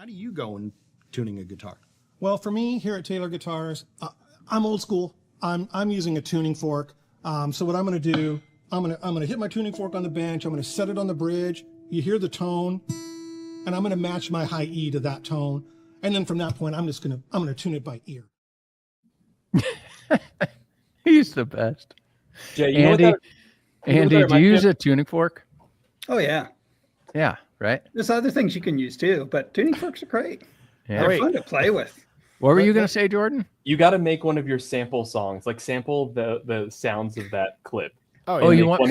How do you go in tuning a guitar? Well, for me here at Taylor Guitars, I'm old school. I'm using a tuning fork. So what I'm going to do, I'm going to hit my tuning fork on the bench. I'm going to set it on the bridge. You hear the tone, and I'm going to match my high E to that tone. And then from that point, I'm going to tune it by ear. He's the best. Jay, Andy, do you use a tuning fork? Oh, yeah. Yeah, right? There's other things you can use too, but tuning forks are great. Yeah. They're fun to play with. What were you going to say, Jordan? You got to make one of your sample songs, like sample the sounds of that clip. You want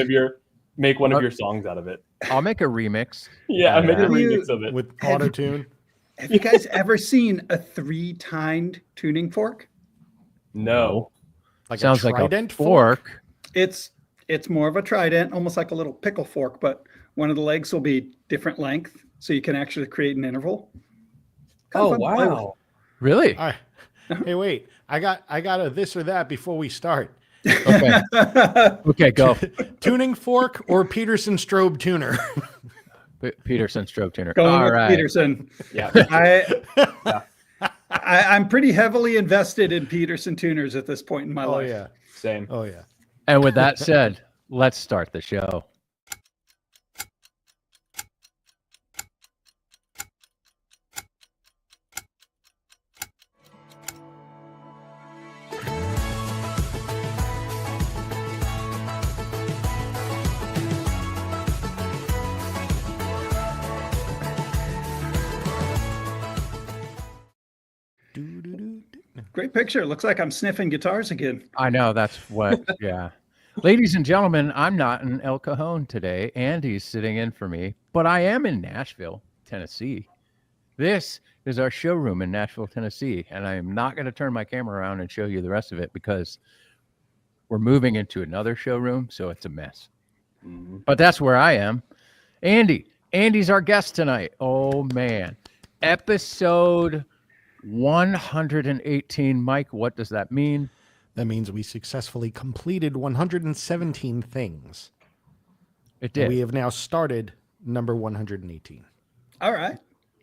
make one of your songs out of it. I'll make a remix. Yeah, make a remix of it with auto tune. Have you guys ever seen a 3-tined tuning fork? No. Sounds like a fork. It's more of a trident, almost like a little pickle fork, but one of the legs will be different length, so you can actually create an interval. Oh, wow. Really? Hey, wait. I got a this or that before we start. Okay. Okay, go. Tuning fork or Peterson strobe tuner? Peterson strobe tuner. Going All with Peterson. Yeah. I'm pretty heavily invested in Peterson tuners at this point in my life. Oh, yeah. Same. Oh, yeah. And with that said, let's start the show. Great picture. Looks like I'm sniffing guitars again. I know, that's what, yeah. Ladies and gentlemen, I'm not in El Cajon today. Andy's sitting in for me, but I am in Nashville, Tennessee. This is our showroom in Nashville, Tennessee, and I am not going to turn my camera around and show you the rest of it because we're moving into another showroom, so it's a mess. Mm-hmm. But that's where I am. Andy's our guest tonight. Oh, man. Episode 118. Mike, what does that mean? That means we successfully completed 117 things. It did. And we have now started number 118. All right.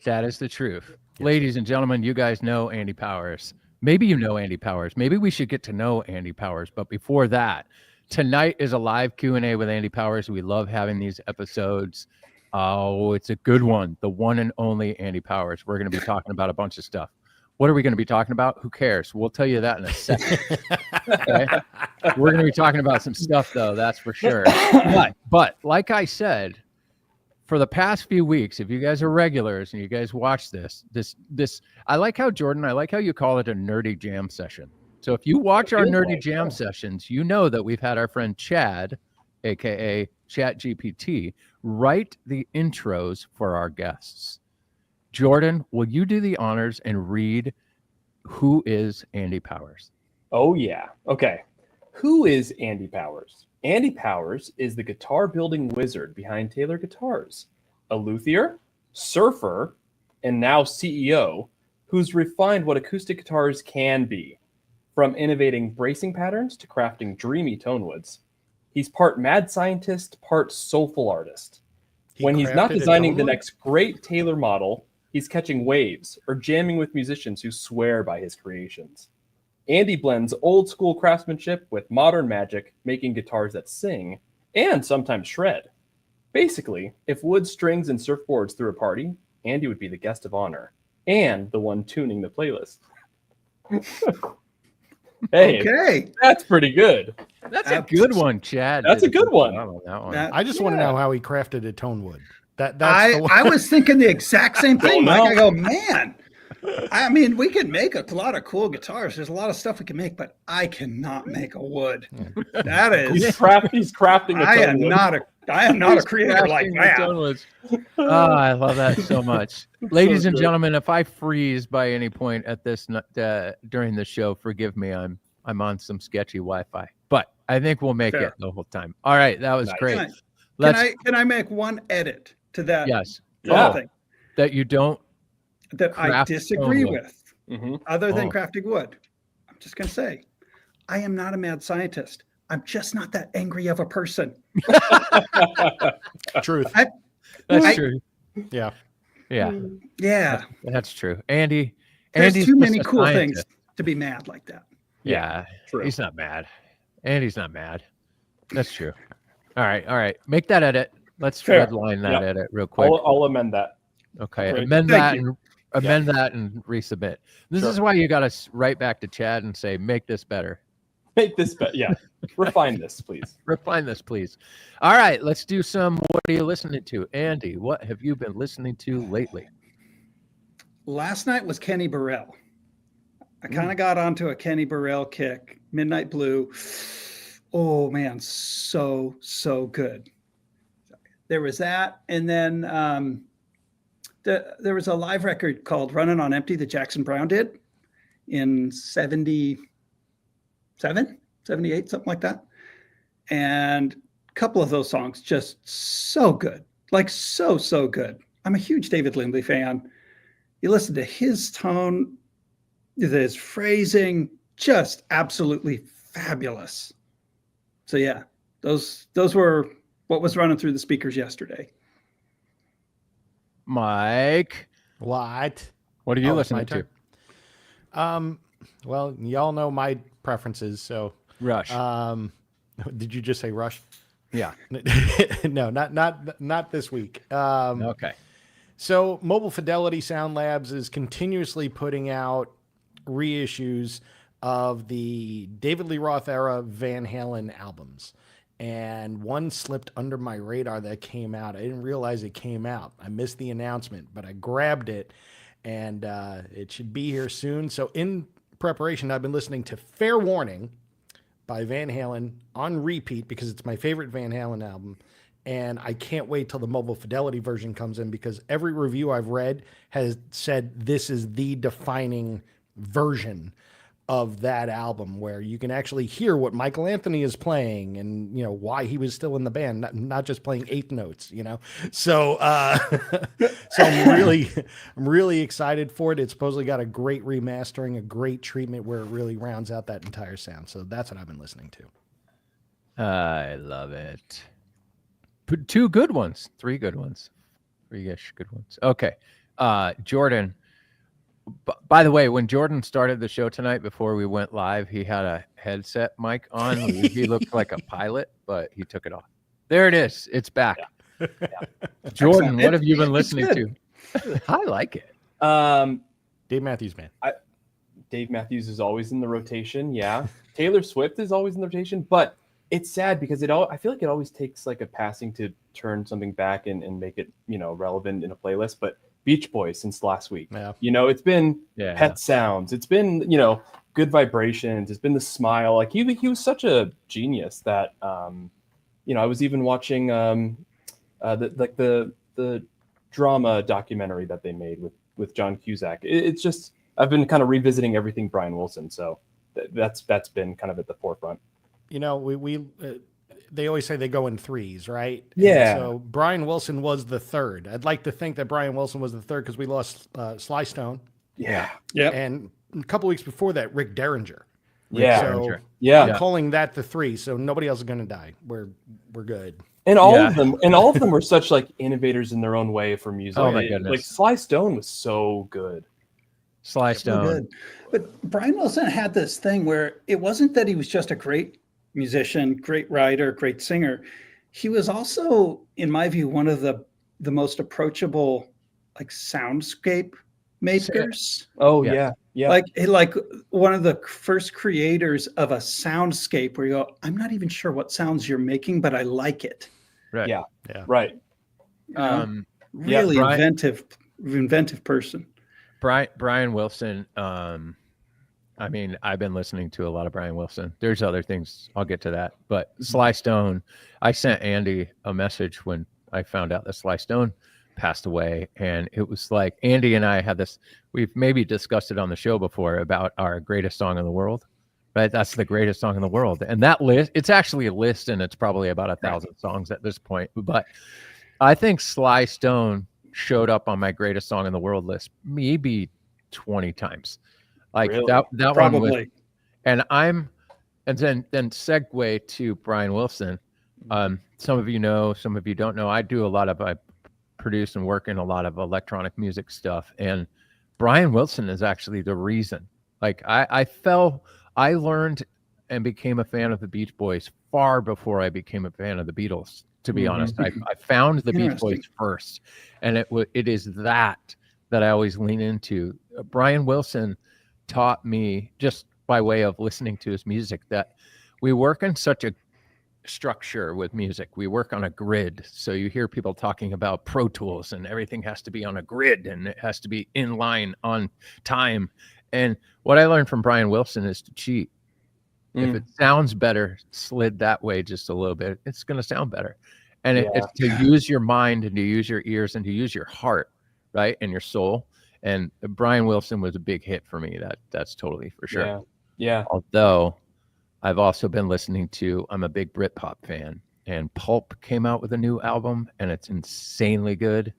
That is the truth. Yes. Ladies and gentlemen, you guys know Andy Powers. Maybe you know Andy Powers. Maybe we should get to know Andy Powers. But before that, tonight is a live Q&A with Andy Powers. We love having these episodes. Oh, it's a good one. The one and only Andy Powers. We're going to be talking about a bunch of stuff. What are we going to be talking about? Who cares? We'll tell you that in a second. Okay? We're going to be talking about some stuff, though. That's for sure. But like I said, for the past few weeks, if you guys are regulars and you guys watch this, I like how, Jordan, I like how you call it a nerdy jam session. So if you watch our nerdy jam sessions, you know that we've had our friend Chad, a.k.a. ChatGPT, write the intros for our guests. Jordan, will you do the honors and read who is Andy Powers? Oh, yeah. Okay. Who is Andy Powers? Andy Powers is the guitar building wizard behind Taylor Guitars, a luthier, surfer, and now CEO who's refined what acoustic guitars can be, from innovating bracing patterns to crafting dreamy tone woods. He's part mad scientist, part soulful artist. When he's not designing the next great Taylor model, he's catching waves or jamming with musicians who swear by his creations. Andy blends old school craftsmanship with modern magic, making guitars that sing and sometimes shred. Basically, if wood, strings, and surfboards threw a party, Andy would be the guest of honor and the one tuning the playlist. Hey, okay. That's pretty good. That's a good one, Chad. That's a good one. I just want to know how he crafted a tone wood. I was thinking the exact same thing. Mike. I go, man. I mean, we can make a lot of cool guitars. There's a lot of stuff we can make, but I cannot make a wood. That is he's crafting. I am not a creator like that. Oh, I love that so much. Ladies and gentlemen, if I freeze by any point at this during the show, forgive me. I'm on some sketchy Wi-Fi, but I think we'll make it the whole time. All right, that was great. Can I make one edit to that? Yes. Thing that you don't. That I disagree with, other than crafting wood. I'm just going to say, I am not a mad scientist. I'm just not that angry of a person. Truth. That's true. Yeah. Yeah, Yeah. that's true. Andy's There's too just many a cool things scientist. to be mad like that. Yeah, true. he's not mad. Andy's not mad. That's true. All right. Make that edit. Let's Fair. redline that Yep. edit real quick. I'll amend that. Okay, Great. amend Thank that you. and amend that and resubmit. This Sure. is why you got to write back to Chad and say, make this better. Make this better. Yeah. Refine this, please. Refine this, please. All right, let's do some. What are you listening to, Andy? What have you been listening to lately? Last night was Kenny Burrell. I kind of got onto a Kenny Burrell kick. Midnight Blue. Oh man, so good. There was that, and then there was a live record called "Running on Empty" that Jackson Browne did in 77, 78, something like that. And a couple of those songs just so good, like so good. I'm a huge David Lindley fan. You listen to his tone, his phrasing, just absolutely fabulous. So yeah, those were what was running through the speakers yesterday. Mike, What? what are you Oh, it's my listening to? turn. Well, y'all know my preferences, so Rush. did you just say Rush? Yeah. No, not this week. Okay. So Mobile Fidelity Sound Labs is continuously putting out reissues of the David Lee Roth era Van Halen albums. And one slipped under my radar that came out. I didn't realize it came out. I missed the announcement, but I grabbed it, and it should be here soon. So in preparation, I've been listening to Fair Warning by Van Halen on repeat because it's my favorite Van Halen album. And I can't wait till the Mobile Fidelity version comes in because every review I've read has said this is the defining version of that album where you can actually hear what Michael Anthony is playing and, you know, why he was still in the band, not just playing eighth notes, you know? So, so I'm really excited for it. It's supposedly got a great remastering, a great treatment where it really rounds out that entire sound. So that's what I've been listening to. I love it. Two good ones, three good ones, three-ish good ones. Okay. Jordan, by the way, when Jordan started the show tonight before we went live, he had a headset mic on. He looked like a pilot, but he took it off. There it is. It's back. Yeah. Jordan, Excellent. what have you been listening good. to? I like it. Dave Matthews Band. Dave Matthews is always in the rotation. Yeah. Taylor Swift is always in the rotation, but it's sad because I feel like it always takes like a passing to turn something back and make it, you know, relevant in a playlist. But Beach Boys since last week, Yeah. you know, it's been Yeah. Pet Sounds. It's been, you know, Good Vibrations. It's been The Smile. Like he was such a genius that, you know, I was even watching the drama documentary that they made with John Cusack. It's just, I've been kind of revisiting everything Brian Wilson. So that's been kind of at the forefront. You know, we they always say they go in threes, right? Yeah. And so Brian Wilson was the third. I'd like to think that Brian Wilson was the third because we lost Sly Stone, Yeah. Yep. and a couple weeks before that, Rick Derringer. Yeah. So Derringer. Yeah. I'm calling that the three. So nobody else is going to die. We're good. And all Yeah. of them were such like innovators in their own way for music. Oh, my goodness. Like Sly Stone was so good. Sly So Stone. good. But Brian Wilson had this thing where it wasn't that he was just a great musician, great writer, great singer. He was also, in my view, one of the most approachable like soundscape makers. Oh Yeah. yeah. Yeah. Like one of the first creators of a soundscape where you go, I'm not even sure what sounds you're making, but I like it. Right. Yeah. Yeah. Right. You know? yeah, Really Brian- inventive person. Brian Wilson. I mean, I've been listening to a lot of Brian Wilson. There's other things. I'll get to that. But Sly Stone, I sent Andy a message when I found out that Sly Stone passed away. And it was like Andy and I had this, we've maybe discussed it on the show before about our greatest song in the world. Right? That's the greatest song in the world. And that list, it's actually a list and it's probably about 1,000 songs at this point. But I think Sly Stone showed up on my greatest song in the world list maybe 20 times. Like Really? that one was, Probably. and then segue to Brian Wilson. Some of you know, some of you don't know. I do a lot of produce and work in a lot of electronic music stuff. And Brian Wilson is actually the reason. Like I learned and became a fan of the Beach Boys far before I became a fan of the Beatles. To be honest, I found the Beach Boys first, and it is that I always lean into. Brian Wilson taught me, just by way of listening to his music, that we work in such a structure with music. We work on a grid. So you hear people talking about Pro Tools and everything has to be on a grid and it has to be in line on time. And what I learned from Brian Wilson is to cheat. If it sounds better slid that way just a little bit, it's going to sound better. And it's to use your mind and to use your ears and to use your heart, right? And your soul. And Brian Wilson was a big hit for me. That's totally for sure. Yeah. Although I've also been listening to, I'm a big Britpop fan, and Pulp came out with a new album and it's insanely good.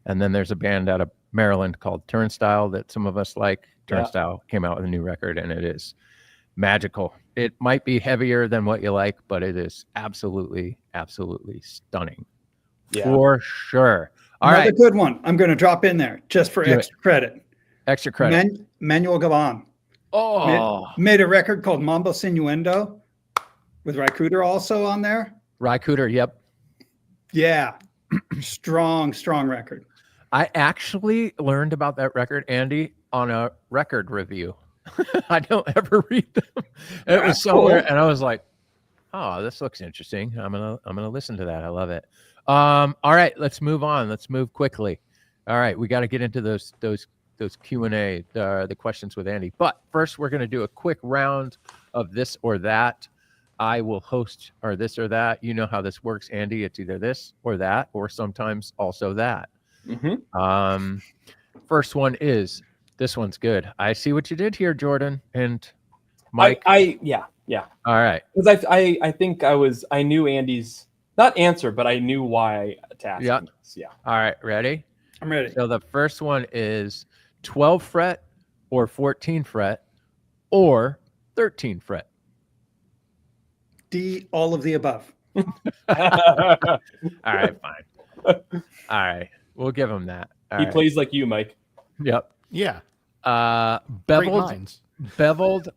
And then there's a band out of Maryland called Turnstile that some of us like. Turnstile came out with a new record and it is magical. It might be heavier than what you like, but it is absolutely, absolutely stunning. For sure. All right. Another good one. I'm going to drop in there just for extra credit. Extra credit. Manuel Gabon. Oh. Made a record called Mambo Sinuendo with Rycooter also on there. Rycooter, yep. Yeah. strong record. I actually learned about that record, Andy, on a record review. I don't ever read them. It was somewhere, and I was like, "Oh, this looks interesting. I'm gonna listen to that. I love it." All right, let's move on. Let's move quickly. All right, we got to get into those Q&A, the questions with Andy. But first, we're gonna do a quick round of this or that. I will host or this or that. You know how this works, Andy. It's either this or that, or sometimes also that. First one is. This one's good. I see what you did here, Jordan and Mike. Yeah. All right. Because I think I knew Andy's not answer, but I knew why to ask him this. Yeah. All right. Ready? I'm ready. So the first one is 12 fret or 14 fret or 13 fret. D, all of the above. All right, fine. All right. We'll give him that. All he right. plays like you, Mike. Yep. Yeah. Beveled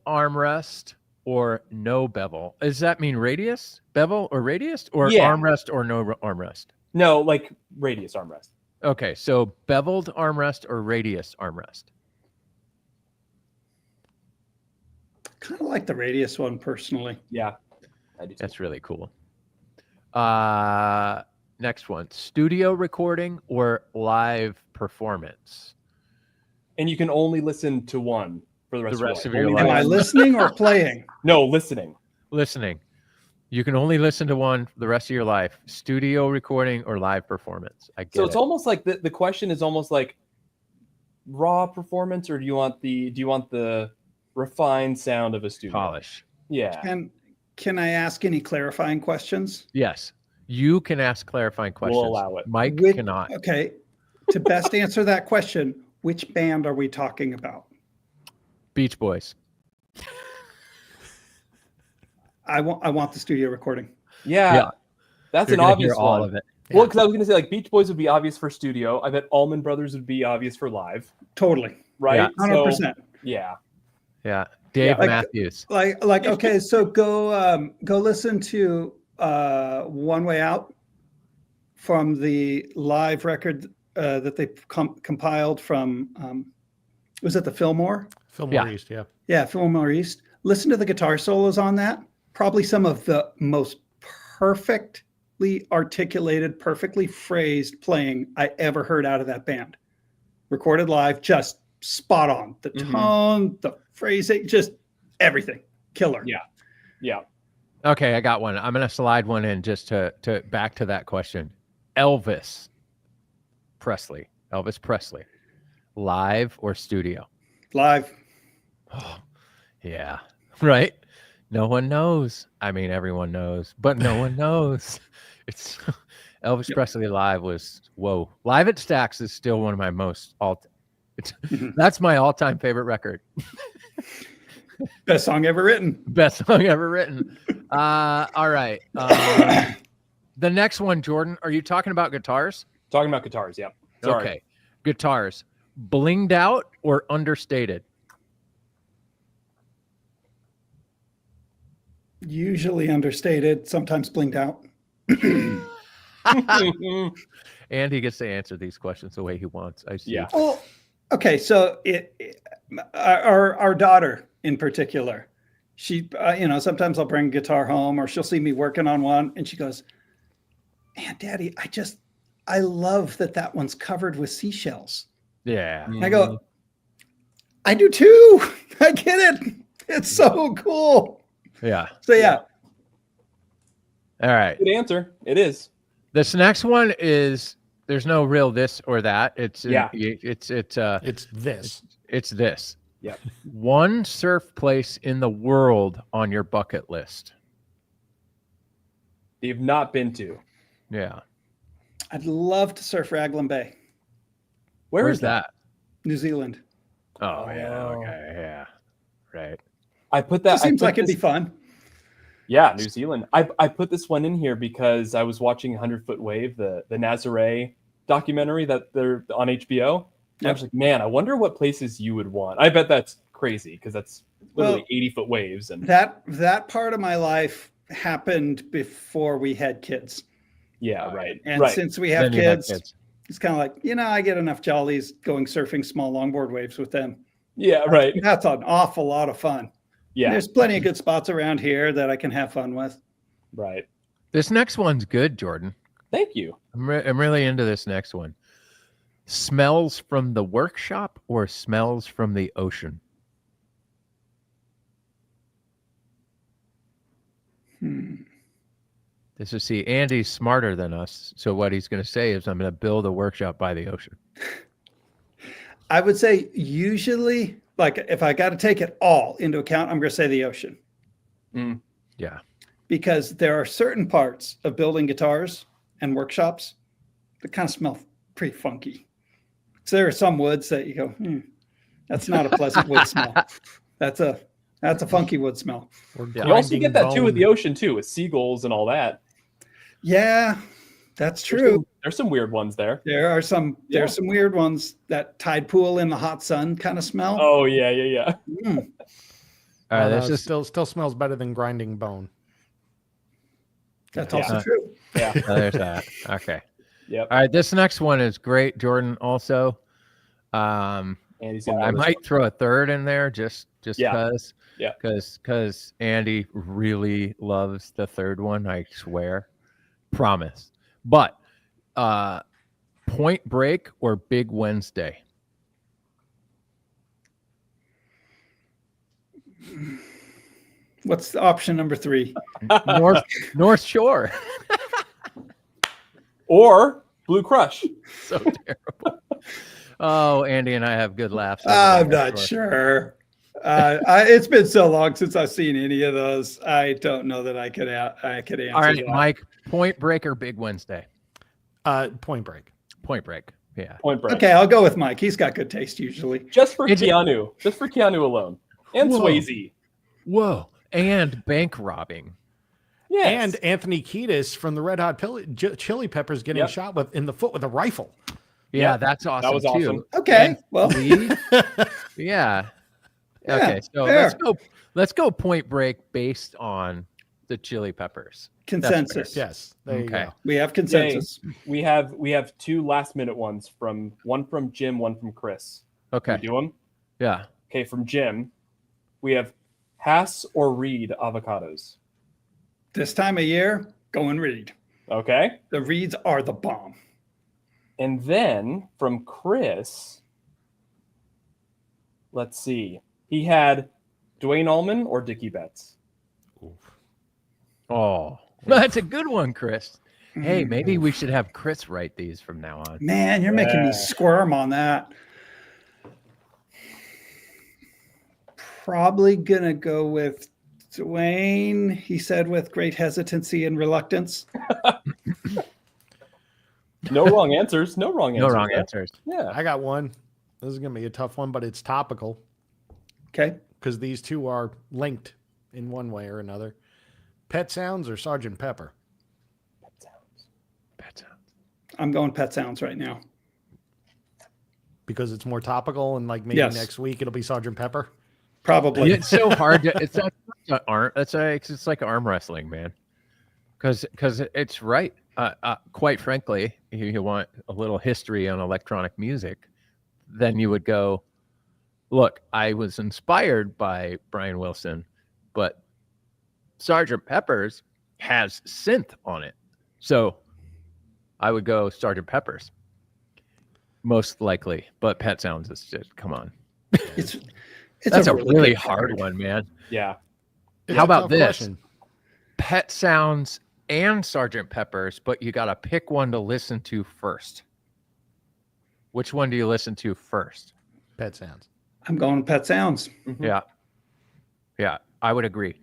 armrest or no bevel. Does that mean radius, bevel, or radius, or armrest or no armrest? No, like radius armrest. Okay, so beveled armrest or radius armrest? Kind of like the radius one personally. Yeah, I do. That's really cool. Next one, studio recording or live performance? And you can only listen to one for the rest of your life. Am I listening or playing? No, listening. Listening. You can only listen to one for the rest of your life. Studio recording or live performance. I get So it's almost like the question is almost like raw performance, or do you want the refined sound of a studio? Polish. Yeah. Can I ask any clarifying questions? Yes. You can ask clarifying questions. We'll allow it. Mike cannot. Okay. To best answer that question, which band are we talking about? Beach Boys. I want the studio recording. Yeah. That's You're an gonna obvious hear all one. of it. Well, because I was going to say, like, Beach Boys would be obvious for studio. I bet Allman Brothers would be obvious for live. Totally. Right? Yeah. 100%. So, yeah. Yeah. Dave Like- Matthews. Like okay, so go listen to One Way Out from the live record that they compiled from was it the Fillmore? Fillmore East, yeah. Yeah, Fillmore East. Listen to the guitar solos on that. Probably some of the most perfectly articulated, perfectly phrased playing I ever heard out of that band. Recorded live, just spot on. The tone, the phrasing, just everything. Killer. Yeah. Okay, I got one. I'm going to slide one in just to back to that question. Elvis Presley, live or studio? Live. Oh, yeah. Right? No one knows. I mean, everyone knows, but no one knows. It's Elvis Presley live was whoa. Live at Stax is still one of my most that's my all-time favorite record. Best song ever written. Best song ever written. All right. The next one, Jordan, are you talking about guitars? Talking about guitars, yeah. Sorry. Okay. Guitars. Blinged out or understated? Usually understated, sometimes blinged out. And he gets to answer these questions the way he wants. I see. Yeah. Well, okay, so our daughter in particular, she sometimes I'll bring a guitar home, or she'll see me working on one, and she goes, "Man, Daddy, I love that one's covered with seashells." Yeah. And I go, "I do too. I get it. It's so cool." Yeah. So yeah, All right. Good answer. It is. This next one is there's no real this or that. It's It's this. it's this. Yep. One surf place in the world on your bucket list. You've not been to. Yeah. I'd love to surf Raglan Bay, Where's that? New Zealand. Oh yeah. Okay. Yeah. Right. I put that. It seems I put like it'd be this- fun. Yeah, New Zealand. I put this one in here because I was watching 100-Foot Wave, the Nazare documentary that they're on HBO. And I was like, man, I wonder what places you would want. I bet that's crazy because that's literally 80-foot waves. And That part of my life happened before we had kids. yeah, right. And right. since we have Then you have kids, it's kind of like, I get enough jollies going surfing small longboard waves with them. Yeah, right. That's an awful lot of fun. Yeah, There's plenty of good spots around here that I can have fun with. right. This next one's good, Jordan. Thank you. I'm really into this next one. Smells from the workshop or smells from the ocean? This is, see, Andy's smarter than us. So what he's going to say is, I'm going to build a workshop by the ocean. I would say usually, like if I got to take it all into account, I'm going to say the ocean. Yeah. Because there are certain parts of building guitars and workshops that kind of smell pretty funky. So there are some woods that you go, that's not a pleasant wood smell. That's a funky wood smell. You also get that too with the ocean too, with seagulls and all that. Yeah, that's true. There's some weird ones there. There's some weird ones, that tide pool in the hot sun kind of smell. Oh yeah. All right, this is still smells better than grinding bone. That's also true. Yeah. there's that. Okay. Yep. All right, this next one is great, Jordan. Also, And he's gonna I might throw a third in there just Yeah. because. Yeah. Because Andy really loves the third one. I swear, promise. But Point Break or Big Wednesday? What's option number 3? North Shore. or Blue Crush. So terrible. Oh, Andy and I have good laughs. I'm not sure. It's been so long since I've seen any of those. I don't know that I could answer. All right, that. Mike. Point Break or Big Wednesday? Point Break. Point Break. Yeah. Point Break. Okay, I'll go with Mike. He's got good taste usually. Just for Is it- Keanu. Just for Keanu alone. And Whoa. Swayze. Whoa. And bank robbing. Yes. And Anthony Kiedis from the Red Hot Chili Peppers getting Yep. shot in the foot with a rifle. Yeah, Yeah, that's awesome. that was too. awesome. Okay, And well, Lee? Yeah. Okay, so fair. let's go Point Break based on the Chili Peppers. consensus. Yes. There you Okay. go. We have consensus. We have 2 last minute ones one from Jim, one from Chris. Okay. You do them? Yeah. Okay, from Jim, we have Hass or Reed avocados. This time of year, go and read. Okay. The reeds are the bomb. And then from Chris, let's see. He had Dwayne Allman or Dickie Betts. Oh, that's a good one, Chris. Hey, maybe we should have Chris write these from now on. Man, you're making me Yeah. squirm on that. Probably gonna go with Dwayne. He said with great hesitancy and reluctance. No wrong answers. No wrong No answers. wrong there. answers. Yeah. I got one. This is going to be a tough one, but it's topical Okay. because these two are linked in one way or another. Pet Sounds or Sergeant Pepper? That sounds. I'm going Pet Sounds right now. Because it's more topical, and like maybe Yes. next week it'll be Sergeant Pepper. Probably. It's so hard to. It's not arm. It's like arm wrestling, man. Because it's right. Quite frankly, if you want a little history on electronic music, then you would go, look, I was inspired by Brian Wilson, but Sergeant Pepper's has synth on it. So I would go Sergeant Pepper's. Most likely, but Pet Sounds is just, come on. It's That's a really good hard card. one, man. Yeah. It's How a about tough this? question. Pet Sounds and Sergeant Pepper's, but you got to pick one to listen to first. Which one do you listen to first? Pet Sounds. I'm going Pet Sounds. Mhm. Yeah. Yeah, I would agree.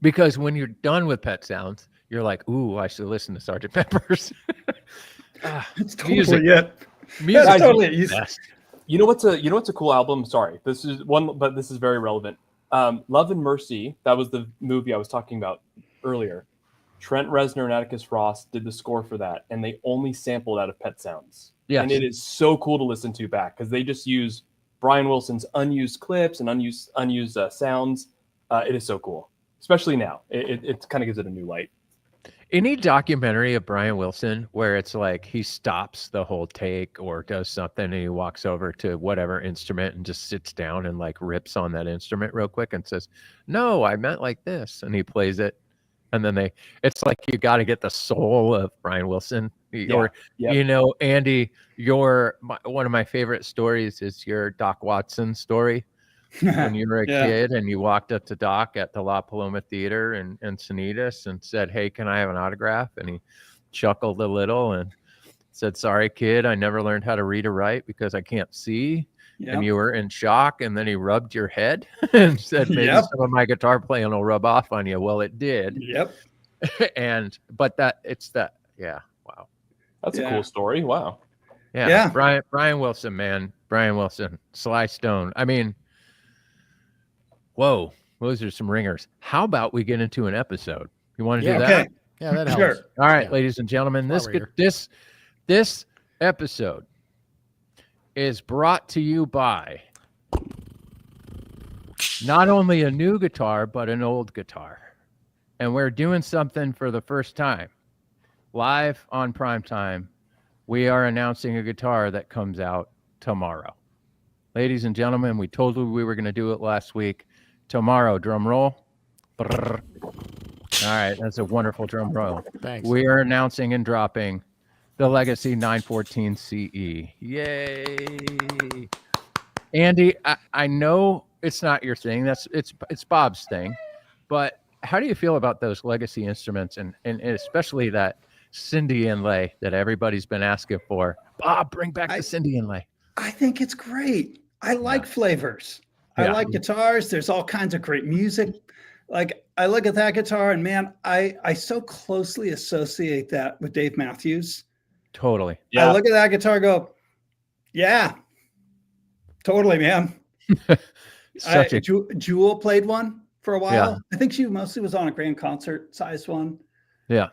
Because when you're done with Pet Sounds, you're like, ooh, I should listen to Sergeant Pepper's. It's totally Music. it. Music That's is totally the it. best. You know what's a cool album? Sorry, this is one, but this is very relevant. Love and Mercy. That was the movie I was talking about earlier. Trent Reznor and Atticus Ross did the score for that, and they only sampled out of Pet Sounds. Yes. And it is so cool to listen to back because they just use Brian Wilson's unused clips and unused sounds. It is so cool, especially now. It kind of gives it a new light. Any documentary of Brian Wilson where it's like he stops the whole take or does something and he walks over to whatever instrument and just sits down and like rips on that instrument real quick and says, no, I meant like this. And he plays it. And then it's like you got to get the soul of Brian Wilson. Or, Yep. you know, Andy, one of my favorite stories is your Doc Watson story. When you were a Yeah. kid and you walked up to Doc at the La Paloma Theater in Encinitas and said, hey, can I have an autograph? And he chuckled a little and said, sorry, kid, I never learned how to read or write because I can't see. Yep. And you were in shock. And then he rubbed your head and said, maybe Yep. some of my guitar playing will rub off on you. Well, it did. Yep. Yeah. Wow. That's a Yeah. cool story. Wow. Yeah. Yeah. Brian Wilson, man. Brian Wilson. Sly Stone. I mean, whoa, those are some ringers. How about we get into an episode? You want to do Yeah. that? Okay. Yeah, that Sure. helps. All right, Yeah. ladies and gentlemen, That's why we're this episode is brought to you by not only a new guitar, but an old guitar. And we're doing something for the first time. Live on Primetime, we are announcing a guitar that comes out tomorrow. Ladies and gentlemen, we told you we were going to do it last week. Tomorrow, drum roll. Brrr. All right, that's a wonderful drum roll. Thanks. We are announcing and dropping the Legacy 914 CE. Yay! Andy, I know it's not your thing. It's Bob's thing. But how do you feel about those Legacy instruments and especially that Cindy inlay that everybody's been asking for? Bob, bring back the Cindy inlay. I think it's great. I like flavors. I Yeah. like guitars. There's all kinds of great music. Like I look at that guitar and man, I so closely associate that with Dave Matthews. Totally. I look at that guitar and go, yeah, totally, man. Jewel played one for a while. Yeah. I think she mostly was on a grand concert size one. Yeah.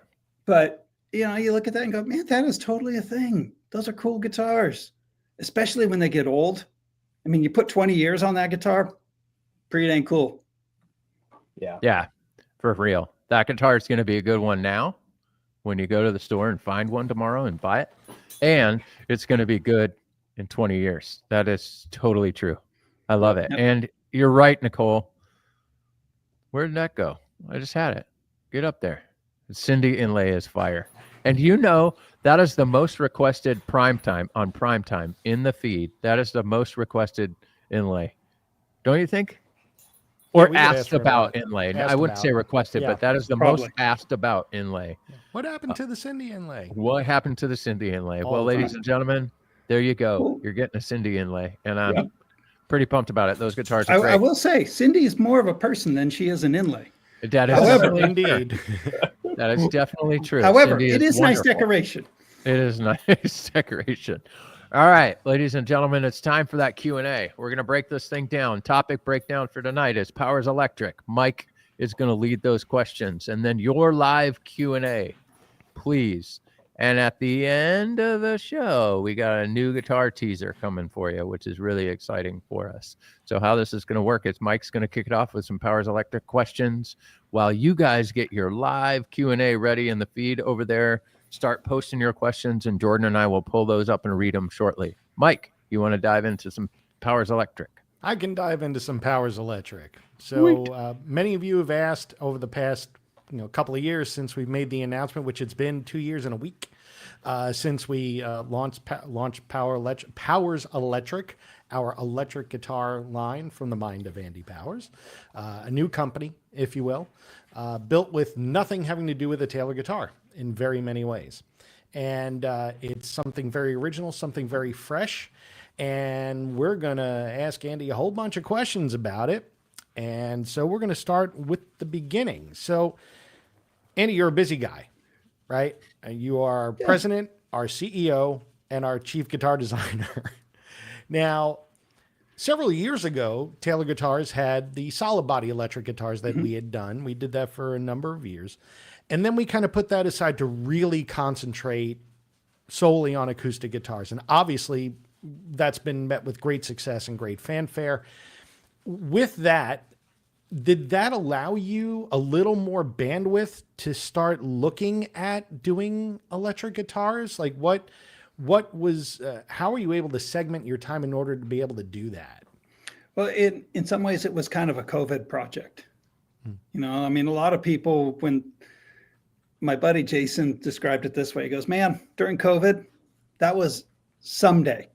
But you look at that and go, man, that is totally a thing. Those are cool guitars, especially when they get old. I mean, you put 20 years on that guitar, pretty dang cool. Yeah, for real. That guitar is going to be a good one now when you go to the store and find one tomorrow and buy it. And it's going to be good in 20 years. That is totally true. I love it. Yep. And you're right, Nicole. Where did that go? I just had it. Get up there. Cindy inlay is fire. And that is the most requested Primetime on Primetime in the feed. That is the most requested inlay. Don't you think? Or we get asked asked for about that. inlay. Asked I wouldn't about. say requested, Yeah, but that is the probably. most asked about inlay. What happened to the Cindy inlay? What happened to the Cindy inlay? All Well, the ladies time. and gentlemen, there you go. Cool. You're getting a Cindy inlay, and I'm Yep. pretty pumped about it. Those guitars are great. I will say, Cindy is more of a person than she is an inlay. That is However- definitely true. Indeed. That is definitely true. However, Cindy it is nice wonderful. decoration. It is nice decoration. All right, ladies and gentlemen, it's time for that Q&A. We're going to break this thing down. Topic breakdown for tonight is Powers Electric. Mike is going to lead those questions. And then your live Q&A. Please And at the end of the show, we got a new guitar teaser coming for you, which is really exciting for us. So how this is going to work is Mike's going to kick it off with some Powers Electric questions while you guys get your live Q&A ready in the feed over there. Start posting your questions, and Jordan and I will pull those up and read them shortly. Mike, you want to dive into some Powers Electric? I can dive into some Powers Electric. So many of you have asked over the past couple of years since we've made the announcement, which it's been 2 years and a week since we launched Powers Electric, our electric guitar line from the mind of Andy Powers, a new company, if you will, built with nothing having to do with a Taylor guitar in very many ways. And it's something very original, something very fresh. And we're going to ask Andy a whole bunch of questions about it. And so we're going to start with the beginning. So, Andy, you're a busy guy, right? You are president, our CEO, and our chief guitar designer. Now, several years ago, Taylor Guitars had the solid body electric guitars that we had done. We did that for a number of years. And then we kind of put that aside to really concentrate solely on acoustic guitars. And obviously, that's been met with great success and great fanfare. With that, did that allow you a little more bandwidth to start looking at doing electric guitars? Like what was, how were you able to segment your time in order to be able to do that? Well, in some ways, it was kind of a COVID project. You know, I mean, a lot of people, when my buddy Jason described it this way, he goes, man, during COVID, that was someday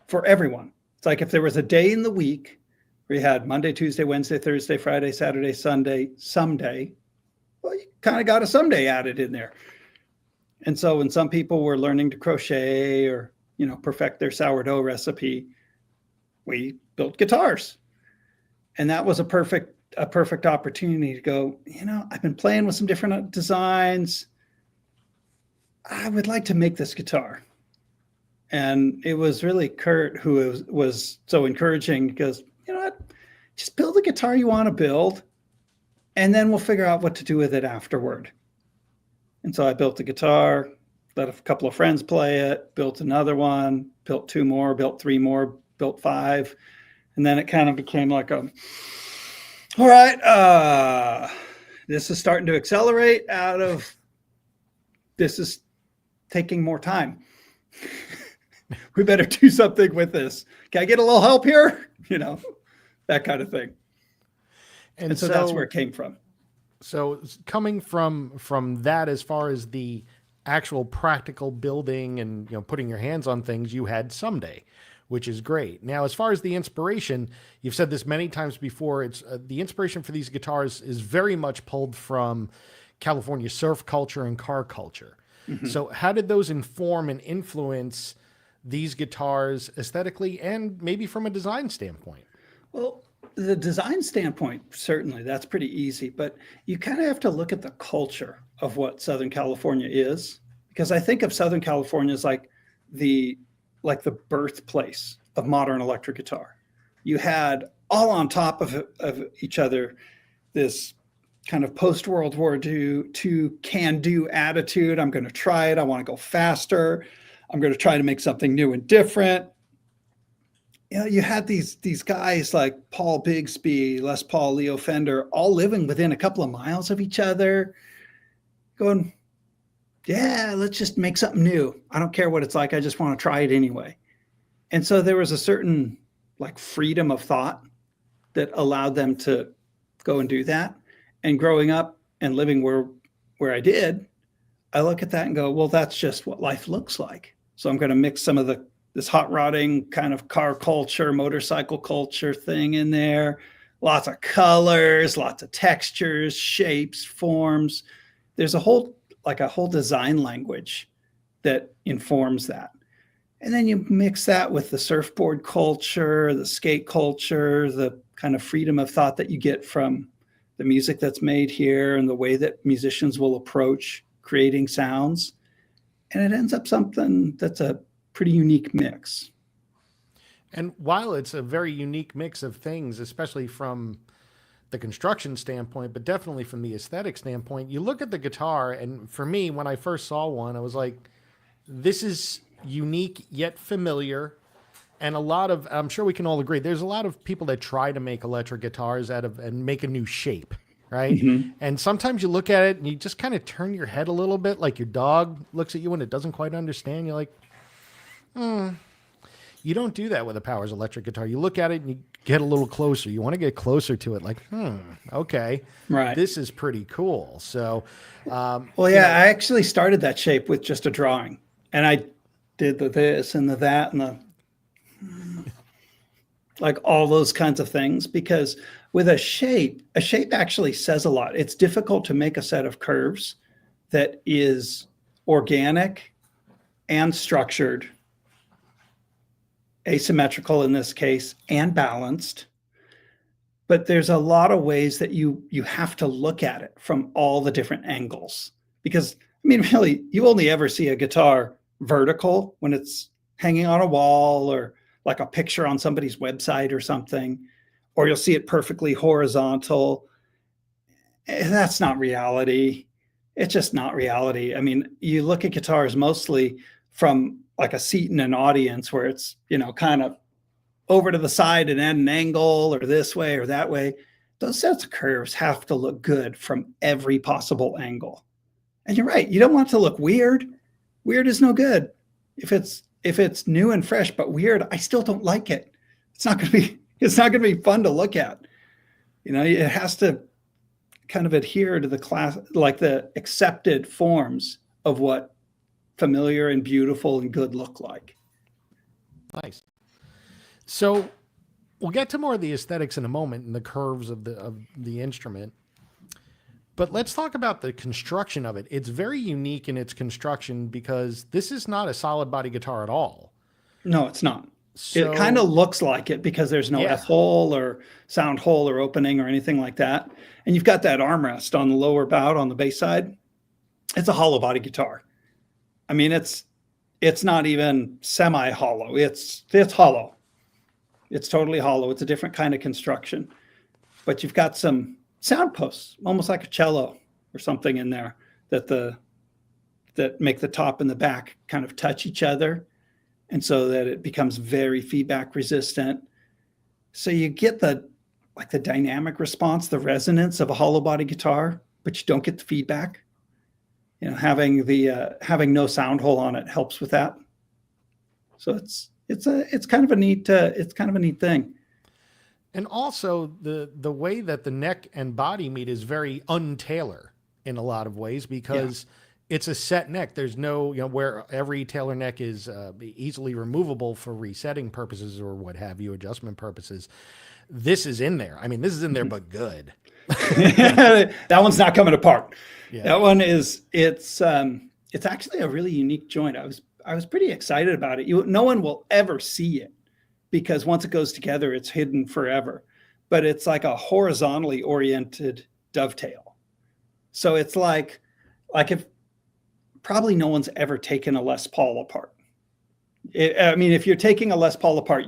for everyone. It's like if there was a day in the week where you had Monday, Tuesday, Wednesday, Thursday, Friday, Saturday, Sunday, someday, well, you kind of got a someday added in there. And so when some people were learning to crochet or, perfect their sourdough recipe, we built guitars. And that was a perfect opportunity to go, I've been playing with some different designs. I would like to make this guitar. And it was really Kurt who was so encouraging because, you know what, just build the guitar you want to build, and then we'll figure out what to do with it afterward. And so I built the guitar, let a couple of friends play it, built another one, built 2 more, built 3 more, built 5. And then it kind of became like all right, this is starting to accelerate this is taking more time. We better do something with this. Can I get a little help here? That kind of thing. And so that's where it came from. So coming from that, as far as the actual practical building and putting your hands on things, you had Someday, which is great. Now, as far as the inspiration, you've said this many times before. It's the inspiration for these guitars is very much pulled from California surf culture and car culture. Mm-hmm. So how did those inform and influence these guitars aesthetically and maybe from a design standpoint? Well, the design standpoint, certainly that's pretty easy, but you kind of have to look at the culture of what Southern California is, because I think of Southern California as like the birthplace of modern electric guitar. You had all on top of each other this kind of post-World War II can-do attitude. I'm going to try it. I want to go faster. I'm going to try to make something new and different. You had these guys like Paul Bigsby, Les Paul, Leo Fender, all living within a couple of miles of each other, going, yeah, let's just make something new. I don't care what it's like. I just want to try it anyway. And so there was a certain freedom of thought that allowed them to go and do that. And growing up and living where I did, I look at that and go, well, that's just what life looks like. So I'm going to mix some of this hot rodding kind of car culture, motorcycle culture thing in there. Lots of colors, lots of textures, shapes, forms. There's a whole design language that informs that. And then you mix that with the surfboard culture, the skate culture, the kind of freedom of thought that you get from the music that's made here and the way that musicians will approach creating sounds. And it ends up something that's a pretty unique mix. And while it's a very unique mix of things, especially from the construction standpoint, but definitely from the aesthetic standpoint. You look at the guitar, and for me, when I first saw one, I was like, this is unique yet familiar. And I'm sure we can all agree, there's a lot of people that try to make electric guitars and make a new shape, right? Mm-hmm. And sometimes you look at it and you just kind of turn your head a little bit, like your dog looks at you and it doesn't quite understand. You're like, You don't do that with a Powers electric guitar. You look at it and you get a little closer. You want to get closer to it, like, okay, Right. this is pretty cool. So, Well, yeah, I actually started that shape with just a drawing, and I did the this and the that and the like all those kinds of things, because with a shape actually says a lot. It's difficult to make a set of curves that is organic and structured, asymmetrical in this case, and balanced. But there's a lot of ways that you have to look at it from all the different angles. Because, I mean, really, you only ever see a guitar vertical when it's hanging on a wall or like a picture on somebody's website or something, or you'll see it perfectly horizontal. That's not reality. It's just not reality. I mean, you look at guitars mostly from like a seat in an audience where it's, kind of over to the side and at an angle or this way or that way. Those sets of curves have to look good from every possible angle. And you're right. You don't want it to look weird. Weird is no good. If it's new and fresh but weird, I still don't like it. It's not going to be fun to look at. It has to kind of adhere to the class, like the accepted forms of what familiar and beautiful and good look like. Nice. So we'll get to more of the aesthetics in a moment and the curves of the instrument. But let's talk about the construction of it. It's very unique in its construction because this is not a solid body guitar at all. No, it's not. So, it kind of looks like it because there's no Yeah. F hole or sound hole or opening or anything like that. And you've got that armrest on the lower bout on the bass side. It's a hollow body guitar. I mean, it's not even semi-hollow. It's hollow. It's totally hollow. It's a different kind of construction. But you've got some sound posts, almost like a cello or something in there that make the top and the back kind of touch each other. And so that it becomes very feedback resistant. So you get the dynamic response, the resonance of a hollow body guitar, but you don't get the feedback. Having no sound hole on it helps with that. So it's kind of a neat thing. And also the way that the neck and body meet is very un-Taylor in a lot of ways because it's a set neck. There's no, where every Taylor neck is easily removable for resetting purposes or what have you, adjustment purposes. This is in there. I mean, this is in there, but good. That one's not coming apart. Yeah. That one it's actually a really unique joint. I was pretty excited about it. No one will ever see it because once it goes together, it's hidden forever. But it's like a horizontally oriented dovetail. So it's like if probably no one's ever taken a Les Paul apart. If you're taking a Les Paul apart,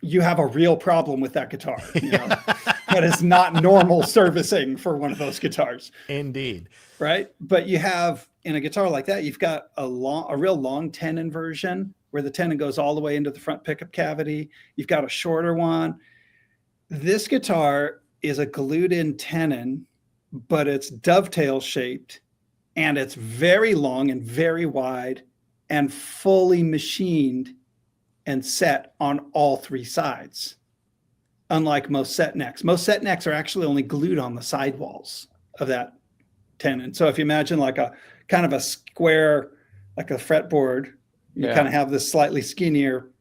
you have a real problem with that guitar. That is not normal servicing for one of those guitars. Indeed. Right. But you have in a guitar like that, you've got a real long tenon version where the tenon goes all the way into the front pickup cavity. You've got a shorter one. This guitar is a glued in tenon, but it's dovetail shaped and it's very long and very wide and fully machined and set on all three sides. Unlike most set necks. Most set necks are actually only glued on the sidewalls of that tenon. So if you imagine like a kind of a square, like a fretboard, you kind of have this slightly skinnier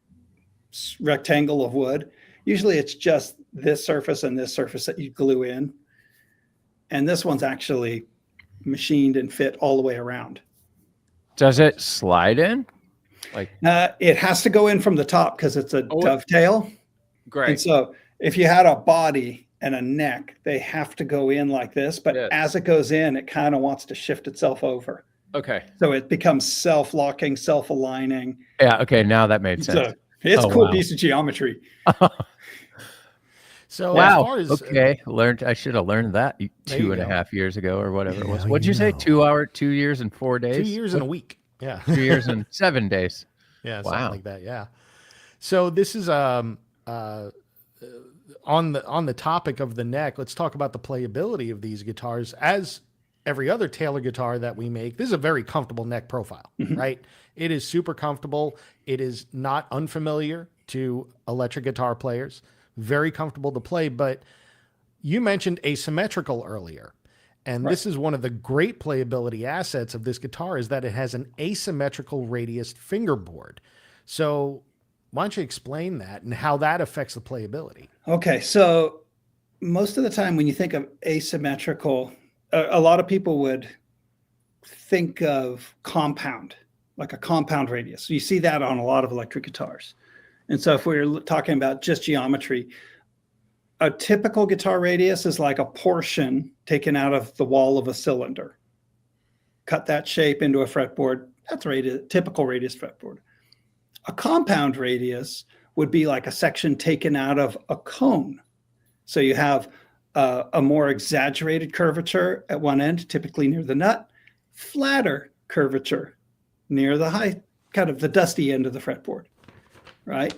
rectangle of wood. Usually it's just this surface and this surface that you glue in. And this one's actually machined and fit all the way around. Does it slide in? It has to go in from the top because it's a dovetail. Great. And so if you had a body and a neck, they have to go in like this. But as it goes in, it kind of wants to shift itself over. Okay. So it becomes self-locking, self-aligning. Yeah. Okay. Now that made sense. It's a cool piece of geometry. So as Wow. far as Okay. I should have learned that There you two and a go. half years ago or whatever it was. Now What'd you you say? know. 2 years and 4 days? 2 years and a week. Yeah. 2 years and 7 days. Yeah, something Wow. like that. Yeah. So this is on the topic of the neck. Let's talk about the playability of these guitars. As every other Taylor guitar that we make, this is a very comfortable neck profile, right? It is super comfortable. It is not unfamiliar to electric guitar players. Very comfortable to play. But you mentioned asymmetrical earlier. And this is one of the great playability assets of this guitar is that it has an asymmetrical radius fingerboard. So why don't you explain that and how that affects the playability? Okay, so most of the time when you think of asymmetrical, a lot of people would think of compound, like a compound radius. So you see that on a lot of electric guitars. And so if we're talking about just geometry, a typical guitar radius is like a portion taken out of the wall of a cylinder. Cut that shape into a fretboard. That's typical radius fretboard. A compound radius would be like a section taken out of a cone. So you have a more exaggerated curvature at one end, typically near the nut, flatter curvature near the high, kind of the dusty end of the fretboard, right?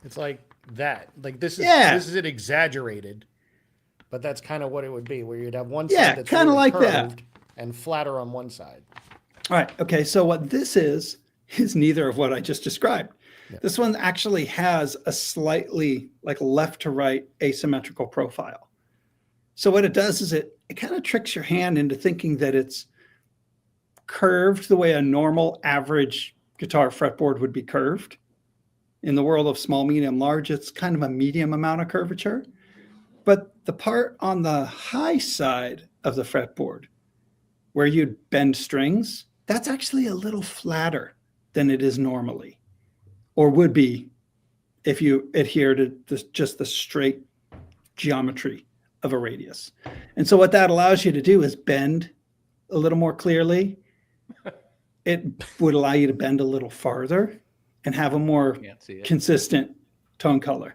It's like that. Like this is this is it exaggerated, but that's kind of what it would be, where you'd have one side that's kind of really like that, curved and flatter on one side. All right. Okay. So what this is neither of what I just described. Yeah. This one actually has a slightly like left to right asymmetrical profile. So what it does is it kind of tricks your hand into thinking that it's curved the way a normal average guitar fretboard would be curved. In the world of small, medium, large, it's kind of a medium amount of curvature. But the part on the high side of the fretboard where you'd bend strings, that's actually a little flatter than it is normally, or would be if you adhere to just the straight geometry of a radius. And so what that allows you to do is bend a little more clearly. It would allow you to bend a little farther and have a more consistent tone color.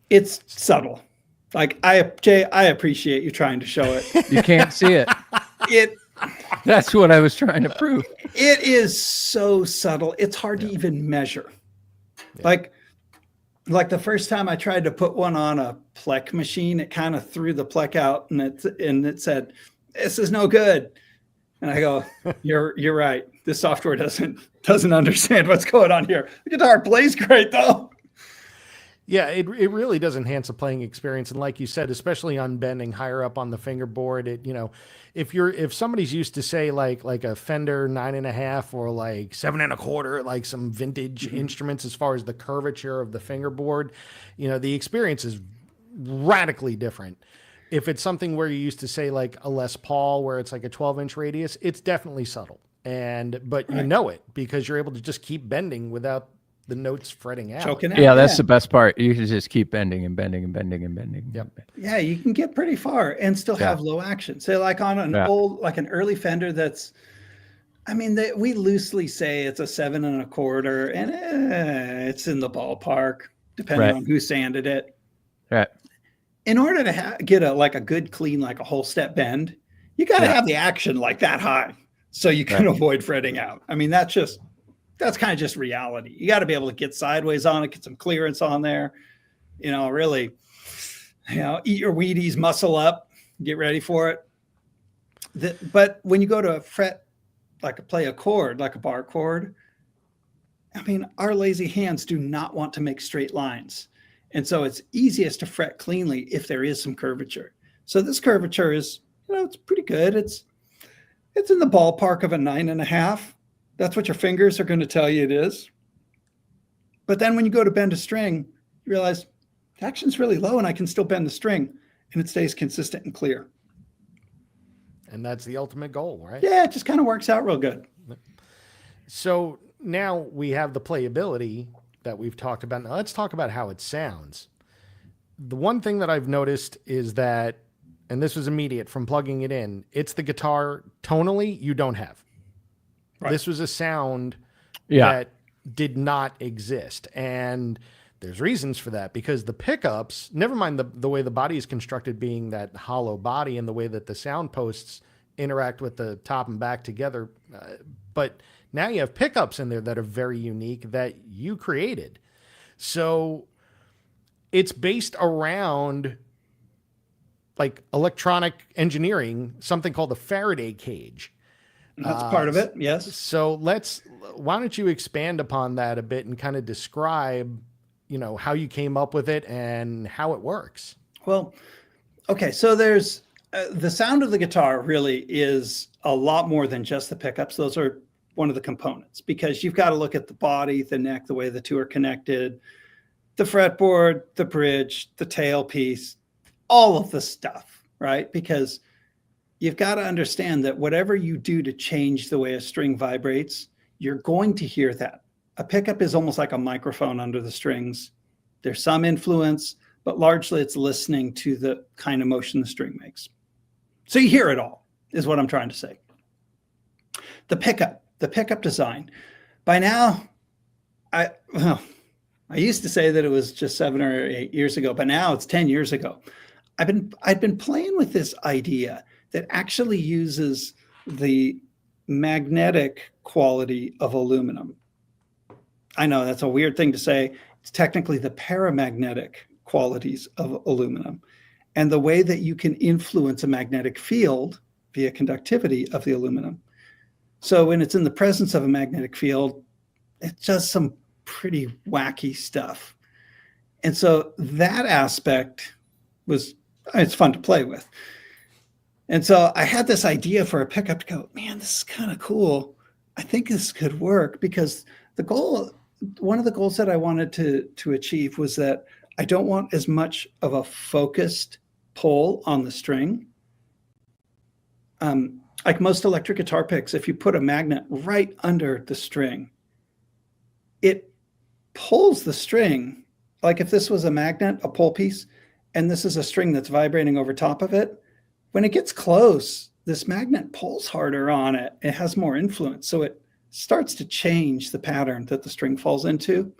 It's subtle. Like Jay, I appreciate you trying to show it. You can't see it. That's what I was trying to prove. It is so subtle. It's hard to even measure. Yeah. Like the first time I tried to put one on a plec machine, it kind of threw the plec out and it said, "This is no good." And I go, "You're right. This software doesn't understand what's going on here. The guitar plays great though." Yeah, it really does enhance the playing experience. And like you said, especially on bending higher up on the fingerboard, if somebody's used to say like a Fender 9.5 or like 7.25, like some vintage instruments, as far as the curvature of the fingerboard, the experience is radically different. If it's something where you used to say like a Les Paul, where it's like a 12-inch radius, it's definitely subtle. But you know it because you're able to just keep bending without the notes fretting out. Choking out. Yeah, that's the best part. You can just keep bending and bending and bending and bending. Yep. Yeah, you can get pretty far and still have low action. So like on an an early Fender that's, we loosely say it's a 7.25, and it's in the ballpark, depending on who sanded it. Right. In order to get a good clean, like a whole step bend, you got to have the action like that high, so you can avoid fretting out. That's kind of just reality. You got to be able to get sideways on it, get some clearance on there, really, eat your Wheaties, muscle up, get ready for it. But when you go to play a chord, like a bar chord, our lazy hands do not want to make straight lines. And so it's easiest to fret cleanly if there is some curvature. So this curvature is, it's pretty good. It's in the ballpark of a 9.5. That's what your fingers are going to tell you it is. But then when you go to bend a string, you realize the action's really low and I can still bend the string and it stays consistent and clear. And that's the ultimate goal, right? Yeah, it just kind of works out real good. So now we have the playability that we've talked about. Now let's talk about how it sounds. The one thing that I've noticed is that, and this was immediate from plugging it in, it's the guitar tonally you don't have. Right. This was a sound that did not exist. And There's reasons for that, because the pickups, never mind the way the body is constructed being that hollow body and the way that the sound posts interact with the top and back together. But now you have pickups in there that are very unique that you created. So it's based around like electronic engineering, something called the Faraday cage. That's part of it. Yes. So why don't you expand upon that a bit and kind of describe, how you came up with it and how it works? Well, okay. So there's the sound of the guitar really is a lot more than just the pickups. Those are one of the components, because you've got to look at the body, the neck, the way the two are connected, the fretboard, the bridge, the tailpiece, all of the stuff, right? Because you've got to understand that whatever you do to change the way a string vibrates, you're going to hear that. A pickup is almost like a microphone under the strings. There's some influence, but largely it's listening to the kind of motion the string makes. So you hear it all, is what I'm trying to say. The pickup design. By now, I used to say that it was just 7 or 8 years ago, but now it's 10 years ago. I've been playing with this idea that actually uses the magnetic quality of aluminum. I know that's a weird thing to say. It's technically the paramagnetic qualities of aluminum, and the way that you can influence a magnetic field via conductivity of the aluminum. So when it's in the presence of a magnetic field, it does some pretty wacky stuff. And so that aspect it's fun to play with. And so I had this idea for a pickup to go, man, this is kind of cool. I think this could work, because one of the goals that I wanted to achieve was that I don't want as much of a focused pull on the string. Like most electric guitar picks, if you put a magnet right under the string, it pulls the string. Like if this was a magnet, a pull piece, and this is a string that's vibrating over top of it, when it gets close, this magnet pulls harder on it. It has more influence. So it starts to change the pattern that the string falls into.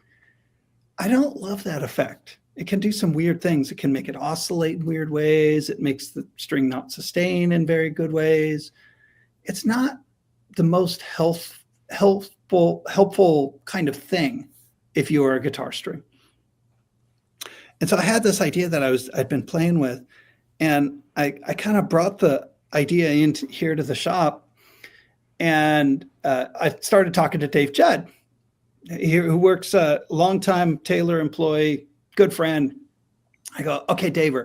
I don't love that effect. It can do some weird things. It can make it oscillate in weird ways. It makes the string not sustain in very good ways. It's not the most helpful kind of thing if you are a guitar string. And so I had this idea that I'd been playing with, and I kind of brought the idea into here to the shop, and I started talking to Dave Judd, who works a longtime Taylor employee, good friend. I go, okay, Dave,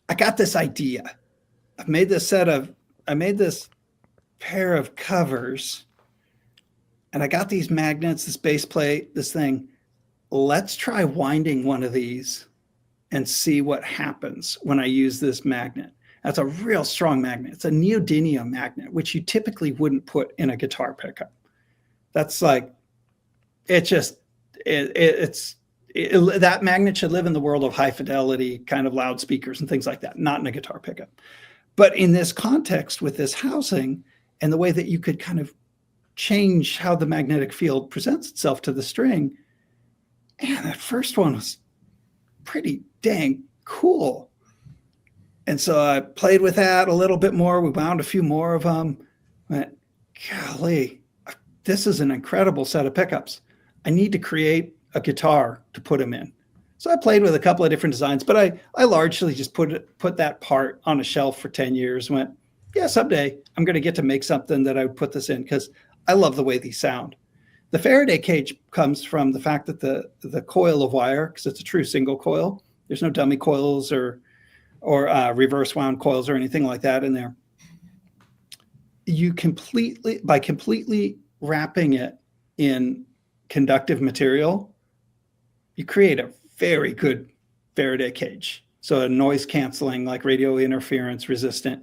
I got this idea. I made this pair of covers, and I got these magnets, this base plate, this thing. Let's try winding one of these and see what happens when I use this magnet. That's a real strong magnet. It's a neodymium magnet, which you typically wouldn't put in a guitar pickup. That's like, that magnet should live in the world of high fidelity kind of loudspeakers and things like that, not in a guitar pickup. But in this context with this housing and the way that you could kind of change how the magnetic field presents itself to the string, and that first one was pretty dang cool. And so I played with that a little bit more. We wound a few more of them. Went, golly, this is an incredible set of pickups. I need to create a guitar to put them in. So I played with a couple of different designs, but I largely just put that part on a shelf for 10 years. Went, yeah, someday I'm going to get to make something that I would put this in, because I love the way these sound. The Faraday cage comes from the fact that the coil of wire, because it's a true single coil, there's no dummy coils or reverse wound coils or anything like that in there. By completely wrapping it in conductive material, you create a very good Faraday cage. So a noise canceling, like radio interference resistant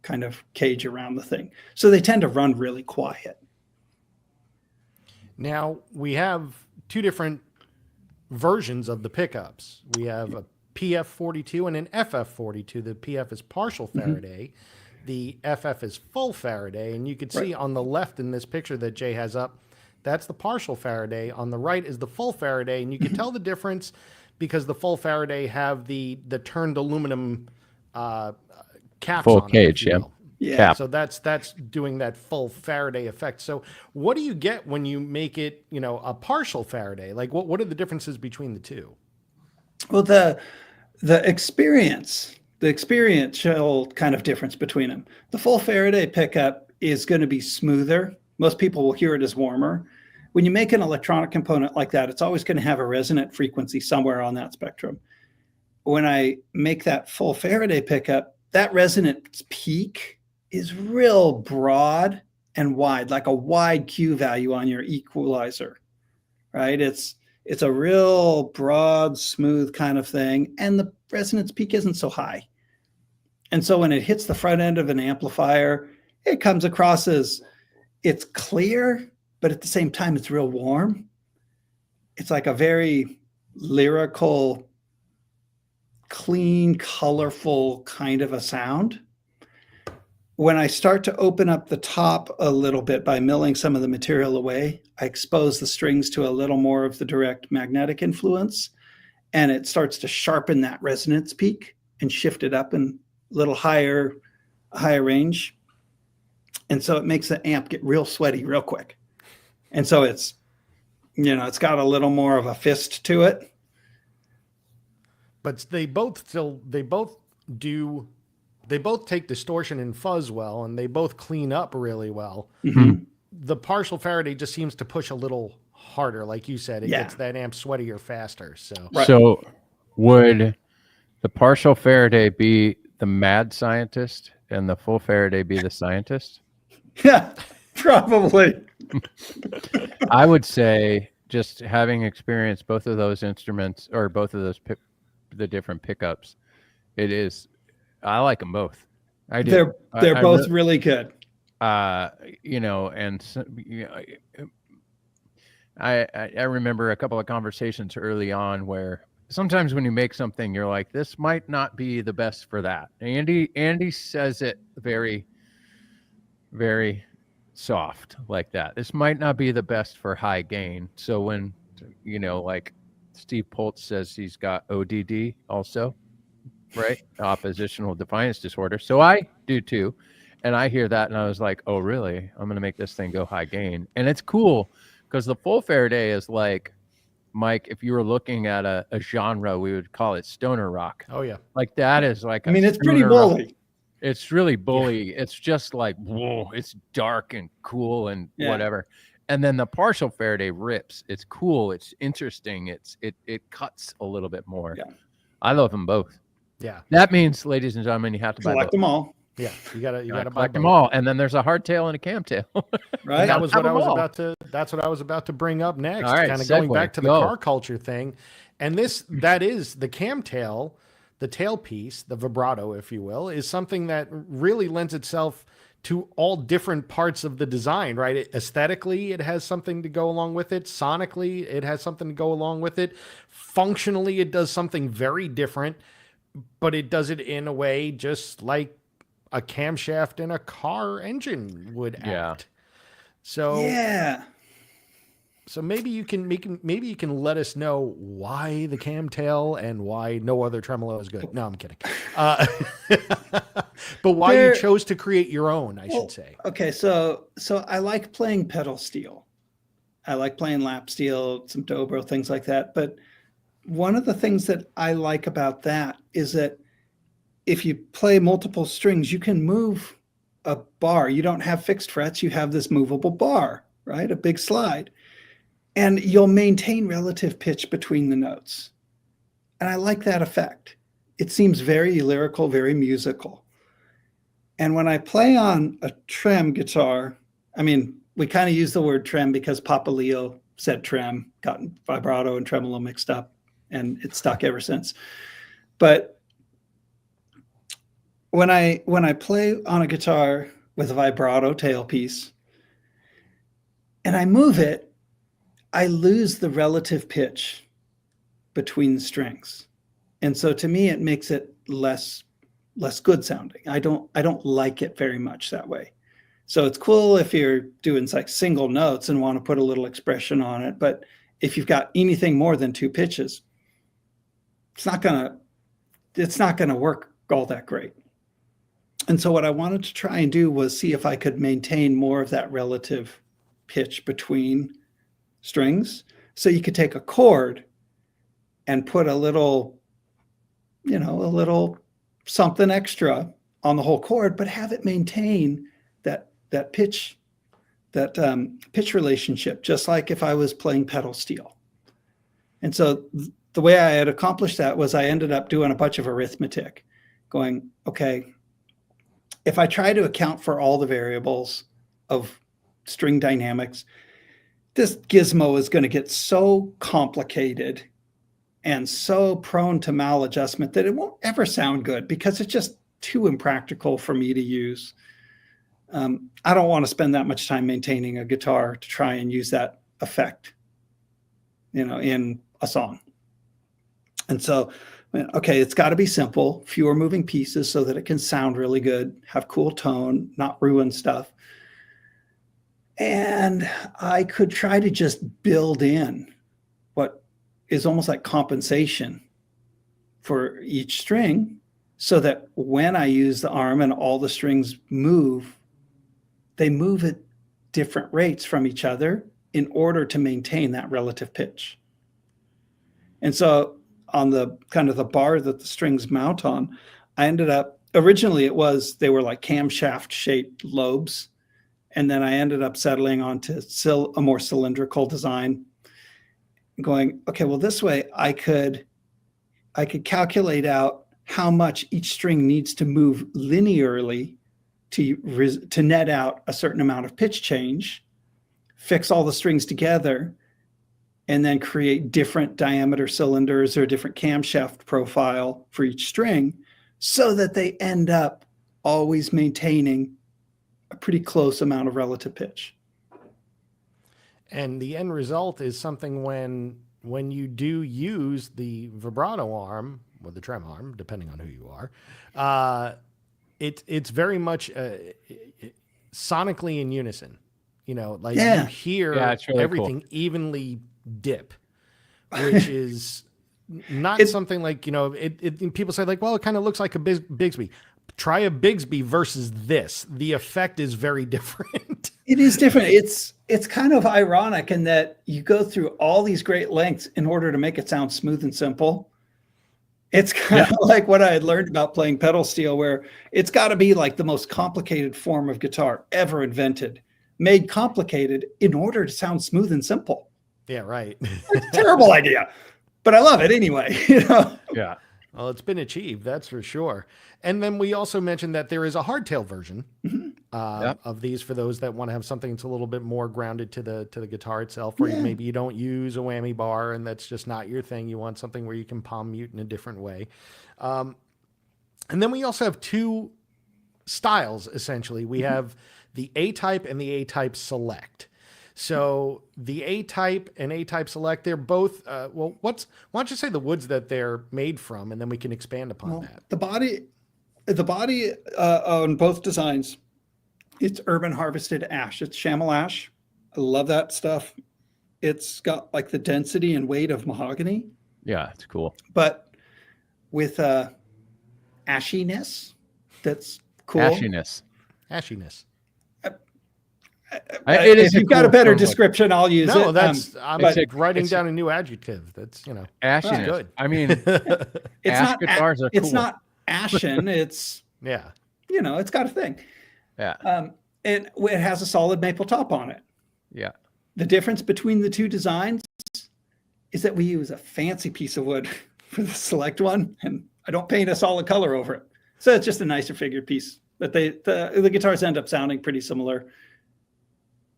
kind of cage around the thing. So they tend to run really quiet. Now we have two different versions of the pickups. We have a PF42 and an FF42. The PF is partial Faraday. The FF is full Faraday. And you can see on the left in this picture that Jay has up that's the partial Faraday. On the right is the full Faraday, and you can tell the difference because the full Faraday have the turned aluminum caps Full on them, if cage, you yeah. will. Yeah. Cap. So that's doing that full Faraday effect. So what do you get when you make it, a partial Faraday? Like what are the differences between the two? Well, the experiential kind of difference between them. The full Faraday pickup is going to be smoother. Most people will hear it as warmer. When you make an electronic component like that, it's always going to have a resonant frequency somewhere on that spectrum. When I make that full Faraday pickup, that resonance peak is real broad and wide, like a wide Q value on your equalizer, right? It's a real broad, smooth kind of thing. And the resonance peak isn't so high. And so when it hits the front end of an amplifier, it comes across as it's clear, but at the same time, it's real warm. It's like a very lyrical, clean, colorful kind of a sound. When I start to open up the top a little bit by milling some of the material away, I expose the strings to a little more of the direct magnetic influence, and it starts to sharpen that resonance peak and shift it up in a little higher range. And so it makes the amp get real sweaty real quick. And so it's got a little more of a fist to it. But they both take distortion and fuzz well, and they both clean up really well. Mm-hmm. The partial Faraday just seems to push a little harder, like you said. It gets that amp sweatier faster. So, Right. So would the partial Faraday be the mad scientist and the full Faraday be the scientist? Yeah, probably. I would say, just having experienced both of those instruments or both of those the different pickups, I like them both. I do. They're both really good. And so, I remember a couple of conversations early on where sometimes when you make something, you're like, this might not be the best for that. Andy says it very, very soft like that. This might not be the best for high gain. So when, like Steve Poltz says he's got ODD also, right? Oppositional defiance disorder. So I do too. And I hear that and I was like, oh, really? I'm going to make this thing go high gain. And it's cool because the full Faraday is like, Mike, if you were looking at a genre, we would call it stoner rock. oh yeah, Like that is like, It's pretty stoner rock. bully. It's really bully. Yeah. It's just like, whoa, it's dark and cool and whatever. And then the partial Faraday rips. It's cool. It's interesting. It cuts a little bit more. Yeah. I love them both. yeah, That means, ladies and gentlemen, you have to Collect buy both. them all, yeah. You gotta buy Collect them both. all. And then there's a hardtail and a camtail. right? That was what I was all. about to. That's what I was about to bring up next. All right, Kind of going segue. back to the Go. car culture thing, and that is the camtail, the tailpiece, the vibrato, if you will, is something that really lends itself to all different parts of the design. Right? Aesthetically, it has something to go along with it. Sonically, it has something to go along with it. Functionally, it does something very different, but it does it in a way just like a camshaft in a car engine would act. Yeah. So Yeah. So maybe you can let us know why the camtail and why no other tremolo is good. No, I'm kidding. But why you chose to create your own, I should say. Okay, so I like playing pedal steel. I like playing lap steel, some dobro, things like that. But one of the things that I like about that is that if you play multiple strings, you can move a bar. You don't have fixed frets. You have this movable bar, right? A big slide. And you'll maintain relative pitch between the notes. And I like that effect. It seems very lyrical, very musical. And when I play on a trem guitar, we kind of use the word trem because Papa Leo said trem, got vibrato and tremolo mixed up, and it's stuck ever since. But when I play on a guitar with a vibrato tailpiece and I move it, I lose the relative pitch between the strings. And so to me, it makes it less good sounding. I don't like it very much that way. So it's cool if you're doing like single notes and want to put a little expression on it. But if you've got anything more than 2 pitches, it's not gonna work all that great. And so what I wanted to try and do was see if I could maintain more of that relative pitch between strings. So you could take a chord and put a little something extra on the whole chord, but have it maintain that pitch relationship, just like if I was playing pedal steel. And so the way I had accomplished that was I ended up doing a bunch of arithmetic, going, okay, if I try to account for all the variables of string dynamics, this gizmo is going to get so complicated and so prone to maladjustment that it won't ever sound good because it's just too impractical for me to use. I don't want to spend that much time maintaining a guitar to try and use that effect, in a song. And so, okay, it's got to be simple, fewer moving pieces so that it can sound really good, have cool tone, not ruin stuff. And I could try to just build in what is almost like compensation for each string so that when I use the arm and all the strings move, they move at different rates from each other in order to maintain that relative pitch. And so on the kind of the bar that the strings mount on, I ended up, originally they were like camshaft shaped lobes. And then I ended up settling onto a more cylindrical design, going, okay, well, this way I could calculate out how much each string needs to move linearly to net out a certain amount of pitch change, fix all the strings together, and then create different diameter cylinders or different camshaft profile for each string so that they end up always maintaining a pretty close amount of relative pitch. And the end result is something when you do use the vibrato arm or the trem arm, depending on who you are, it's very much sonically in unison. You hear it's really everything cool. evenly dip, which is not something like, people say like, well, it kind of looks like a Bigsby. Try a Bigsby versus this. The effect is very different. It is different. It's kind of ironic in that you go through all these great lengths in order to make it sound smooth and simple. It's kind of like what I had learned about playing pedal steel, where it's got to be like the most complicated form of guitar ever invented, made complicated in order to sound smooth and simple. Yeah, right. It's a terrible idea, but I love it anyway. Yeah. Well, it's been achieved, that's for sure. And then we also mentioned that there is a hardtail version of these for those that want to have something that's a little bit more grounded to the guitar itself, where maybe you don't use a whammy bar and that's just not your thing. You want something where you can palm mute in a different way. And then we also have 2 styles, essentially. We have the A-type and the A-type Select. So the A-type and A-type Select, they're both, why don't you say the woods that they're made from, and then we can expand upon that. The body on both designs, it's urban harvested ash. It's Shamel ash. I love that stuff. It's got like the density and weight of mahogany. Yeah, it's cool. But with ashiness, that's cool. Ashiness. If you've got a better description, I'll use it. No, I'm writing down a new adjective. That's, ashiness. good. I mean, it's ash not guitars are cool. It's not ashen. It's it's got a thing. Yeah. And it has a solid maple top on it. Yeah. The difference between the 2 designs is that we use a fancy piece of wood for the Select one, and I don't paint a solid color over it. So it's just a nicer figured piece. But the guitars end up sounding pretty similar.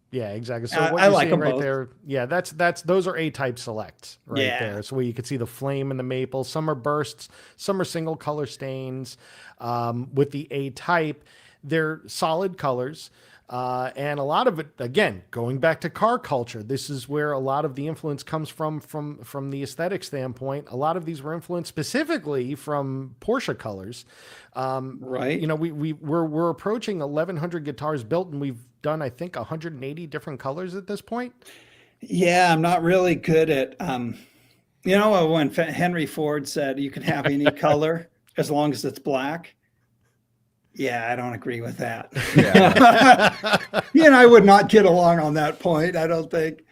Yeah, exactly. So what I you're like seeing them right both. there, those are A-type Selects right there. So where you can see the flame and the maple. Some are bursts, some are single color stains. With the A-type, they're solid colors. And a lot of it, again, going back to car culture, this is where a lot of the influence comes from the aesthetic standpoint. A lot of these were influenced specifically from Porsche colors. Right. You know, we're approaching 1,100 guitars built, and we've done, I think, 180 different colors at this point. Yeah, I'm not really good at, you know, when Henry Ford said you can have any color as long as it's black. Yeah, I don't agree with that. Yeah. He and I would not get along on that point, I don't think.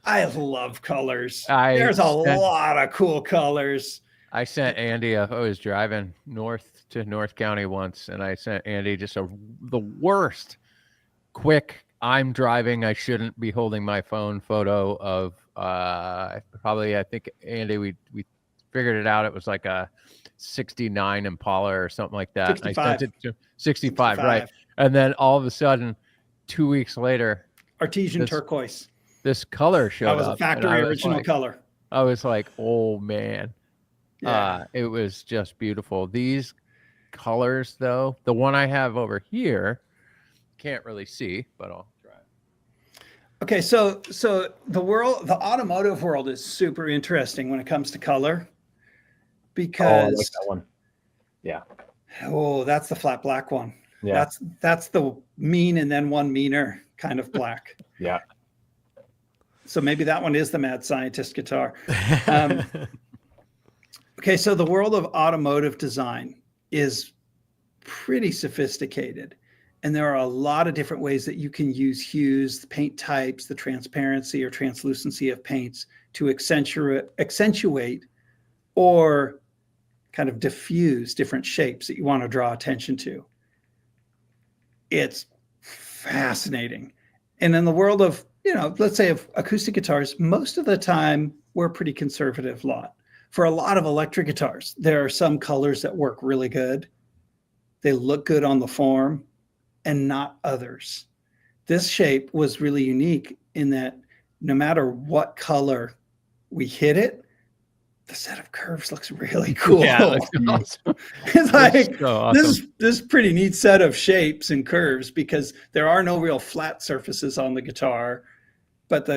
I love colors. There's a lot of cool colors. I sent Andy, I was driving north to North County once, and I sent Andy just the worst quick, I'm driving, I shouldn't be holding my phone photo of I think Andy, we figured it out. It was like a 69 Impala or something like that. 65. I sent it to 65, right? And then all of a sudden, 2 weeks later, Artesian turquoise. This color showed up. That was a factory original color. I was like, oh man. Yeah. It was just beautiful. These colors, though, the one I have over here, can't really see, but I'll try. Okay, so the automotive world is super interesting when it comes to color, because I like that one. Yeah. Oh, that's the flat black one. Yeah. That's the mean and then one meaner kind of black. Yeah. So maybe that one is the mad scientist guitar. Okay, so the world of automotive design is pretty sophisticated. And there are a lot of different ways that you can use hues, the paint types, the transparency or translucency of paints to accentuate or kind of diffuse different shapes that you want to draw attention to. It's fascinating. And in the world of, you know, let's say of acoustic guitars, most of the time we're a pretty conservative lot. For a lot of electric guitars, there are some colors that work really good. They look good on the form, and not others. This shape was really unique in that no matter what color we hit it, the set of curves looks really cool. Yeah, awesome. It's like, so awesome. this is pretty neat set of shapes and curves, because there are no real flat surfaces on the guitar, but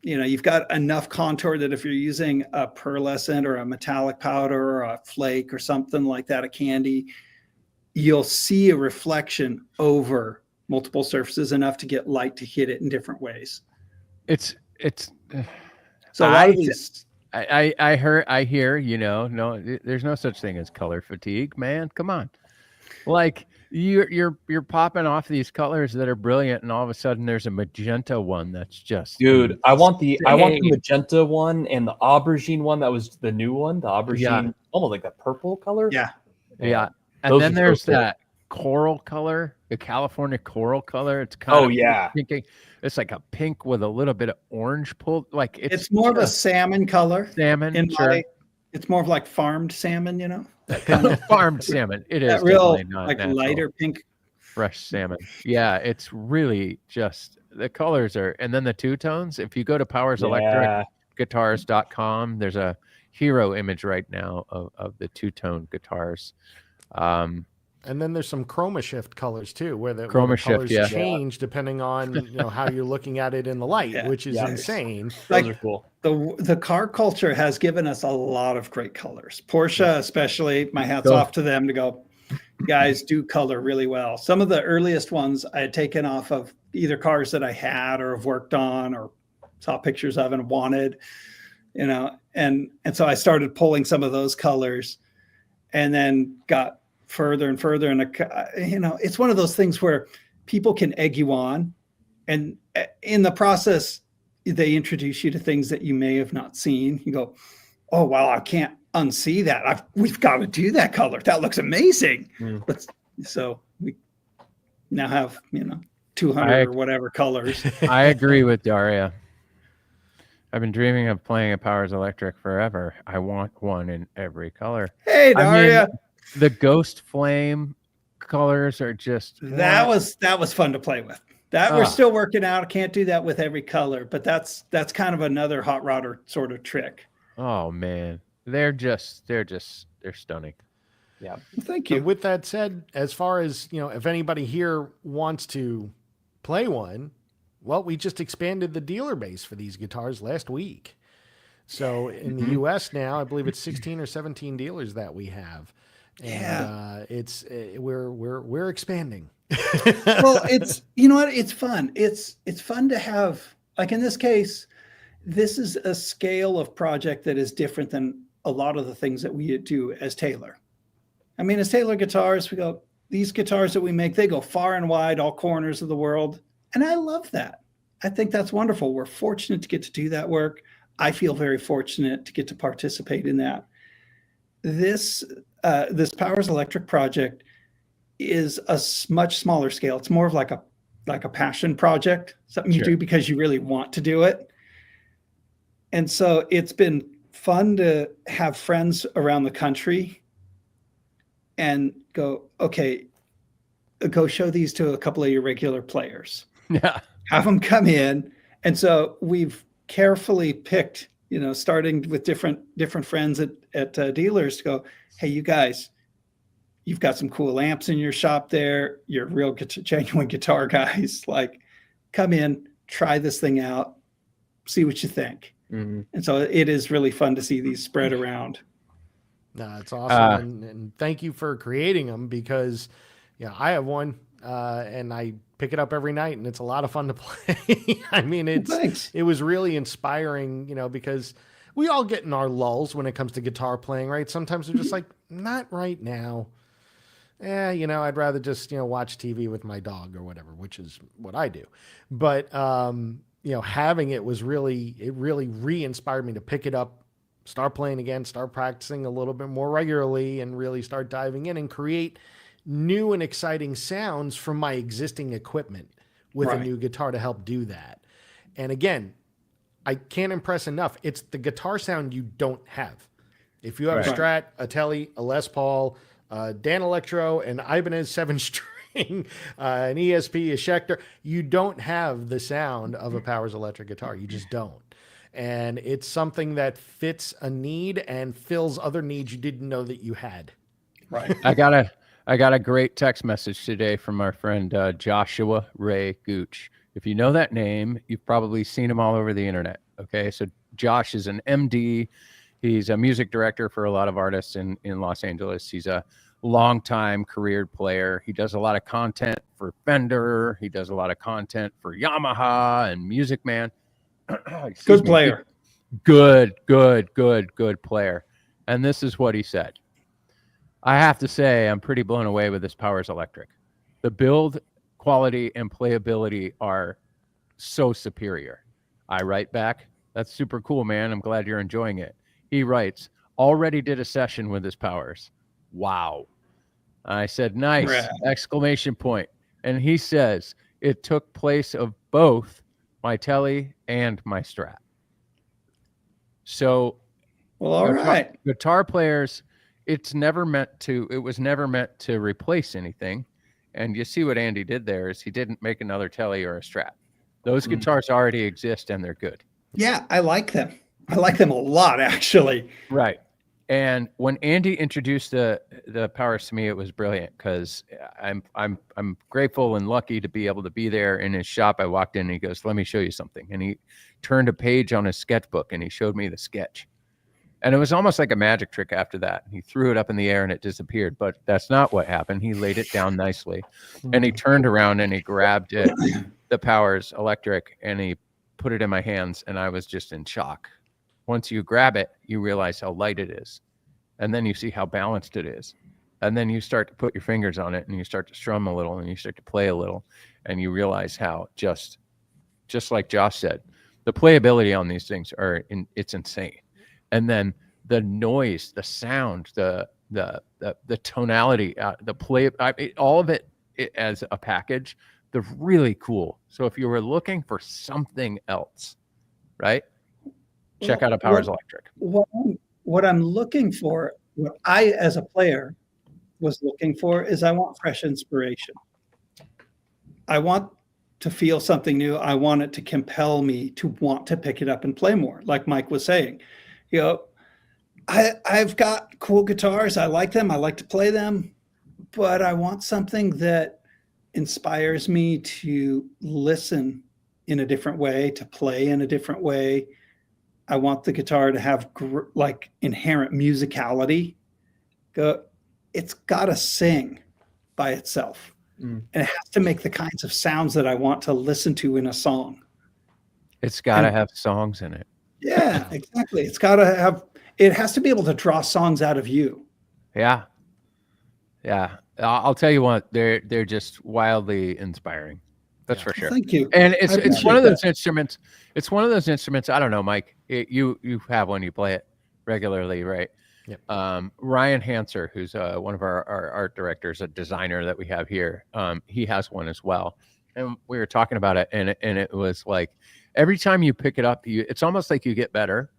you've got enough contour that if you're using a pearlescent or a metallic powder or a flake or something like that, a candy, you'll see a reflection over multiple surfaces enough to get light to hit it in different ways. It's so a lot of these. I hear, no, there's no such thing as color fatigue, man. Come on. Like you're popping off these colors that are brilliant, and all of a sudden there's a magenta one that's just dude. I want the magenta one and the aubergine one. That was the new one. The aubergine, almost like that purple color. Yeah. And then there's that coral color, the California coral color. It's kind of pinky. It's like a pink with a little bit of orange pulled. Like it's more of a salmon color. Salmon. It's more of like farmed salmon, you know. Farmed salmon. It is that real not like natural. lighter pink, fresh salmon. Yeah, it's really just the colors are, and then the two tones. If you go to powerselectricguitars.com, there's a hero image right now of the two-tone guitars. And then there's some chroma shift colors too, where the chroma colors shift, change depending on how you're looking at it in the light, which is insane. Like, those are cool. The car culture has given us a lot of great colors. Porsche, especially, my hat's off to them to go, guys do color really well. Some of the earliest ones I had taken off of either cars that I had or have worked on or saw pictures of and wanted, and so I started pulling some of those colors, and then got further and further. And, it's one of those things where people can egg you on, and in the process, they introduce you to things that you may have not seen. You go, oh, well, I can't unsee that. We've got to do that color. That looks amazing. So we now have, 200 or whatever colors. I agree with Daria. I've been dreaming of playing a Powers Electric forever. I want one in every color. Hey, Daria. The Ghost Flame colors are just that was fun to play with. We're still working out. I can't do that with every color, but that's kind of another hot rodder sort of trick. Oh man, they're stunning. Yeah, well, thank you. And with that said, as far as if anybody here wants to play one, well, we just expanded the dealer base for these guitars last week. So in the US now, I believe it's 16 or 17 dealers that we have. And we're expanding. Well, it's, you know what? It's fun. It's fun to have, like in this case, this is a scale of project that is different than a lot of the things that we do as Taylor. I mean, as Taylor Guitars, we go, these guitars that we make, they go far and wide, all corners of the world. And I love that. I think that's wonderful. We're fortunate to get to do that work. I feel very fortunate to get to participate in that. This Powers Electric project is a much smaller scale. It's more of like a passion project, something you do because you really want to do it. And so it's been fun to have friends around the country and go, okay, go show these to a couple of your regular players. Yeah. Have them come in. And so we've carefully picked, starting with different friends at dealers to go, hey, you guys, you've got some cool amps in your shop there. You're real genuine guitar guys. Like, come in, try this thing out, see what you think. Mm-hmm. And so it is really fun to see these spread around. No, it's awesome. And thank you for creating them because, I have one and I pick it up every night and it's a lot of fun to play. I mean, it was really inspiring, because we all get in our lulls when it comes to guitar playing, right? Sometimes we're just like, not right now. I'd rather just, watch TV with my dog or whatever, which is what I do. But, having it really re-inspired me to pick it up, start playing again, start practicing a little bit more regularly, and really start diving in and create new and exciting sounds from my existing equipment with a new guitar to help do that. And again, I can't impress enough. It's the guitar sound you don't have. If you have a Strat, a Tele, a Les Paul, Dan Electro, an Ibanez 7-string, an ESP, a Schecter, you don't have the sound of a Powers electric guitar. You just don't. And it's something that fits a need and fills other needs you didn't know that you had. Right. I got a great text message today from our friend Joshua Ray Gooch. If you know that name, you've probably seen him all over the internet. Okay, so Josh is an MD. He's a music director for a lot of artists in Los Angeles. He's a longtime career player. He does a lot of content for Fender. He does a lot of content for Yamaha and Music Man. Good player. Good player. And this is what he said. I have to say, I'm pretty blown away with this Powers Electric. The build quality and playability are so superior. I write back, that's super cool, man. I'm glad you're enjoying it. He writes, already did a session with his Powers. Wow. I said, nice, exclamation point. And he says, it took place of both my Tele and my Strat. So, well, all right. Guitar players, it was never meant to replace anything. And you see what Andy did there is he didn't make another Tele or a Strat. Those guitars already exist and they're good. Yeah, I like them. I like them a lot, actually. Right. And when Andy introduced the Powers to me, it was brilliant because I'm grateful and lucky to be able to be there in his shop. I walked in and he goes, "Let me show you something." And he turned a page on his sketchbook and he showed me the sketch. And it was almost like a magic trick after that. He threw it up in the air and it disappeared, but that's not what happened. He laid it down nicely and he turned around and he grabbed it, the Powers Electric, and he put it in my hands and I was just in shock. Once you grab it, you realize how light it is. And then you see how balanced it is. And then you start to put your fingers on it and you start to strum a little and you start to play a little and you realize how just like Josh said, the playability on these things it's insane. And then the noise, the sound, the tonality, the play, all of it as a package, they're really cool. So if you were looking for something else, right? Check out a Powers Electric. What I'm looking for, what I as a player was looking for is I want fresh inspiration. I want to feel something new. I want it to compel me to want to pick it up and play more. Like Mike was saying, I've got cool guitars. I like them. I like to play them, but I want something that inspires me to listen in a different way, to play in a different way. I want the guitar to have like inherent musicality. It's got to sing by itself. And it has to make the kinds of sounds that I want to listen to in a song. It's got to have songs in it. Yeah, exactly. It has to be able to draw songs out of you. Yeah. Yeah. I'll tell you what, they're just wildly inspiring. That's for sure. Thank you. And it's one of that. those instruments. It's one of those instruments. I don't know, Mike. You have one. You play it regularly, right? Yep. Ryan Hanser, who's one of our art directors, a designer that we have here. He has one as well, and we were talking about it, and it was like every time you pick it up, it's almost like you get better.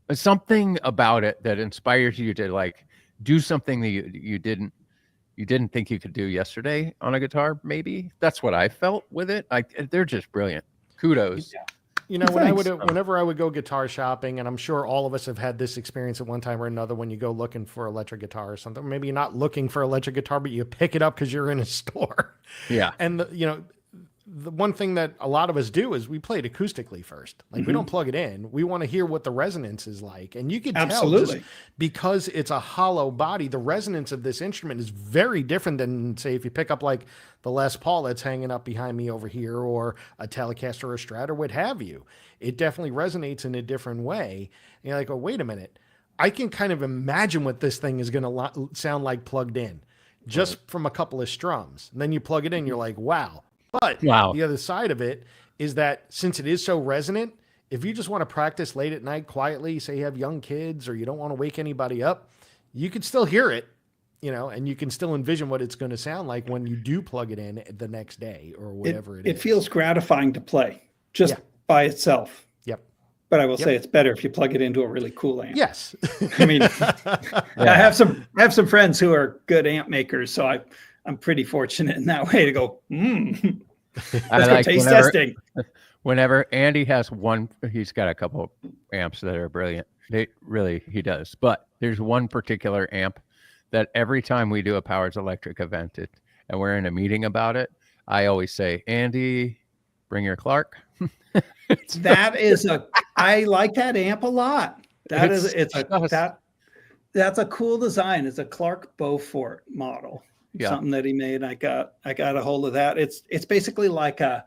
There's something about it that inspires you to like do something that you didn't think you could do yesterday on a guitar. Maybe that's what I felt with it. They're just brilliant. Kudos. Yeah. You know, whenever I would go guitar shopping, and I'm sure all of us have had this experience at one time or another, when you go looking for electric guitar or something, maybe you're not looking for electric guitar, but you pick it up because you're in a store. Yeah. And the one thing that a lot of us do is we play it acoustically first. Like we don't plug it in. We want to hear what the resonance is like. And you can tell just because it's a hollow body, the resonance of this instrument is very different than, say, if you pick up like the Les Paul that's hanging up behind me over here, or a Telecaster or a Strat or what have you. It definitely resonates in a different way. And you're like, oh, wait a minute. I can kind of imagine what this thing is going to sound like plugged in just from a couple of strums. And then you plug it in, you're like, wow. But the other side of it is that since it is so resonant, if you just want to practice late at night quietly, say you have young kids or you don't want to wake anybody up, you can still hear it, and you can still envision what it's going to sound like when you do plug it in the next day or whatever it is. It feels gratifying to play just by itself. Yep. But I will say it's better if you plug it into a really cool amp. Yes. I mean, I have some friends who are good amp makers, so I'm pretty fortunate in that way to go, let's go taste testing. Whenever Andy has one, he's got a couple amps that are brilliant. He does. But there's one particular amp that every time we do a Powers Electric event and we're in a meeting about it, I always say, Andy, bring your Clark. I like that amp a lot. That's a cool design. It's a Clark Beaufort model. Something that he made. I got a hold of that. It's basically like a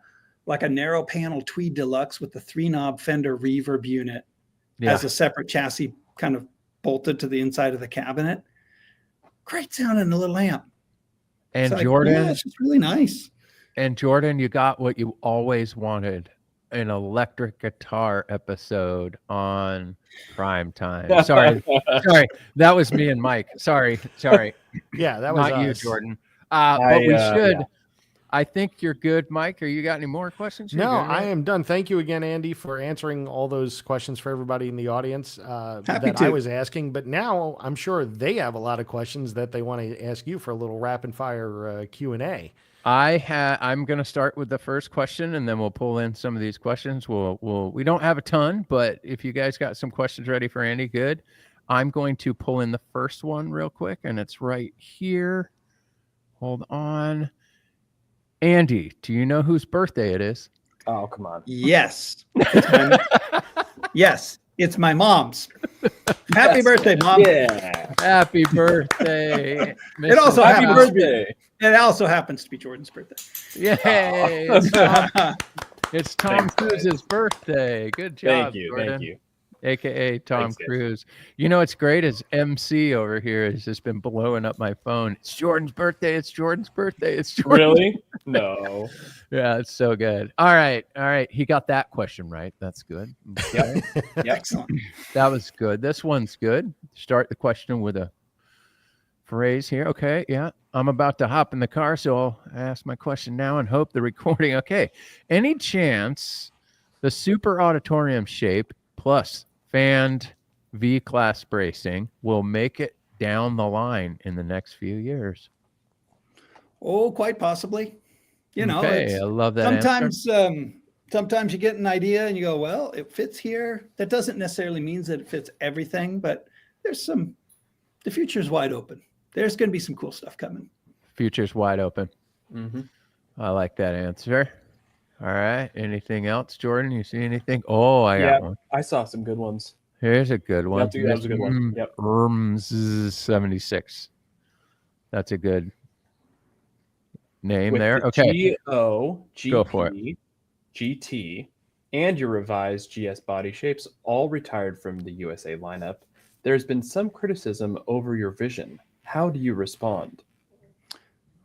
narrow panel Tweed Deluxe with the 3-knob Fender reverb unit as a separate chassis kind of bolted to the inside of the cabinet. Great sound in a little amp. And Jordan, it's just really nice. And Jordan, you got what you always wanted. An electric guitar episode on Primetime. Sorry. That was me and Mike. Sorry. Yeah, that was not you, Jordan. But we should. I think you're good, Mike. Or you got any more questions? No, I am done. Thank you again, Andy, for answering all those questions for everybody in the audience I was asking. But now I'm sure they have a lot of questions that they want to ask you for a little rapid fire Q&A. I'm going to start with the first question, and then we'll pull in some of these questions. We don't have a ton, but if you guys got some questions ready for Andy, good. I'm going to pull in the first one real quick, and it's right here. Hold on. Andy, do you know whose birthday it is? Oh, come on. Yes. Yes, it's my mom's. Happy birthday, Mom. Yeah. Happy birthday. It also Happy birthday. It also happens to be Jordan's birthday. Yay. It's Tom Cruise's birthday. Good job. Jordan. Thank you. AKA Tom Thanks, Cruise. You know what's great is MC over here has just been blowing up my phone. It's Jordan's birthday. It's Jordan's birthday. It's Jordan's Really? No. Yeah, it's so good. All right. He got that question right. That's good. Okay. Excellent. That was good. This one's good. Start the question with a phrase here. Okay. Yeah. I'm about to hop in the car, so I'll ask my question now and hope the recording. Okay. Any chance the super auditorium shape plus fanned V-class bracing will make it down the line in the next few years? Oh, quite possibly. I love that. Sometimes you get an idea and you go, well, it fits here. That doesn't necessarily mean that it fits everything, but the future's wide open. There's going to be some cool stuff coming. Future's wide open. Mm-hmm. I like that answer. All right. Anything else, Jordan? You see anything? Oh, I Yeah, got one. I saw some good ones. Here's a good one. That was a good one. Yep. 76. That's a good name With there. the Okay. GO, Go for it. GP, GT, and your revised GS body shapes all retired from the USA lineup, there's been some criticism over your vision. How do you respond?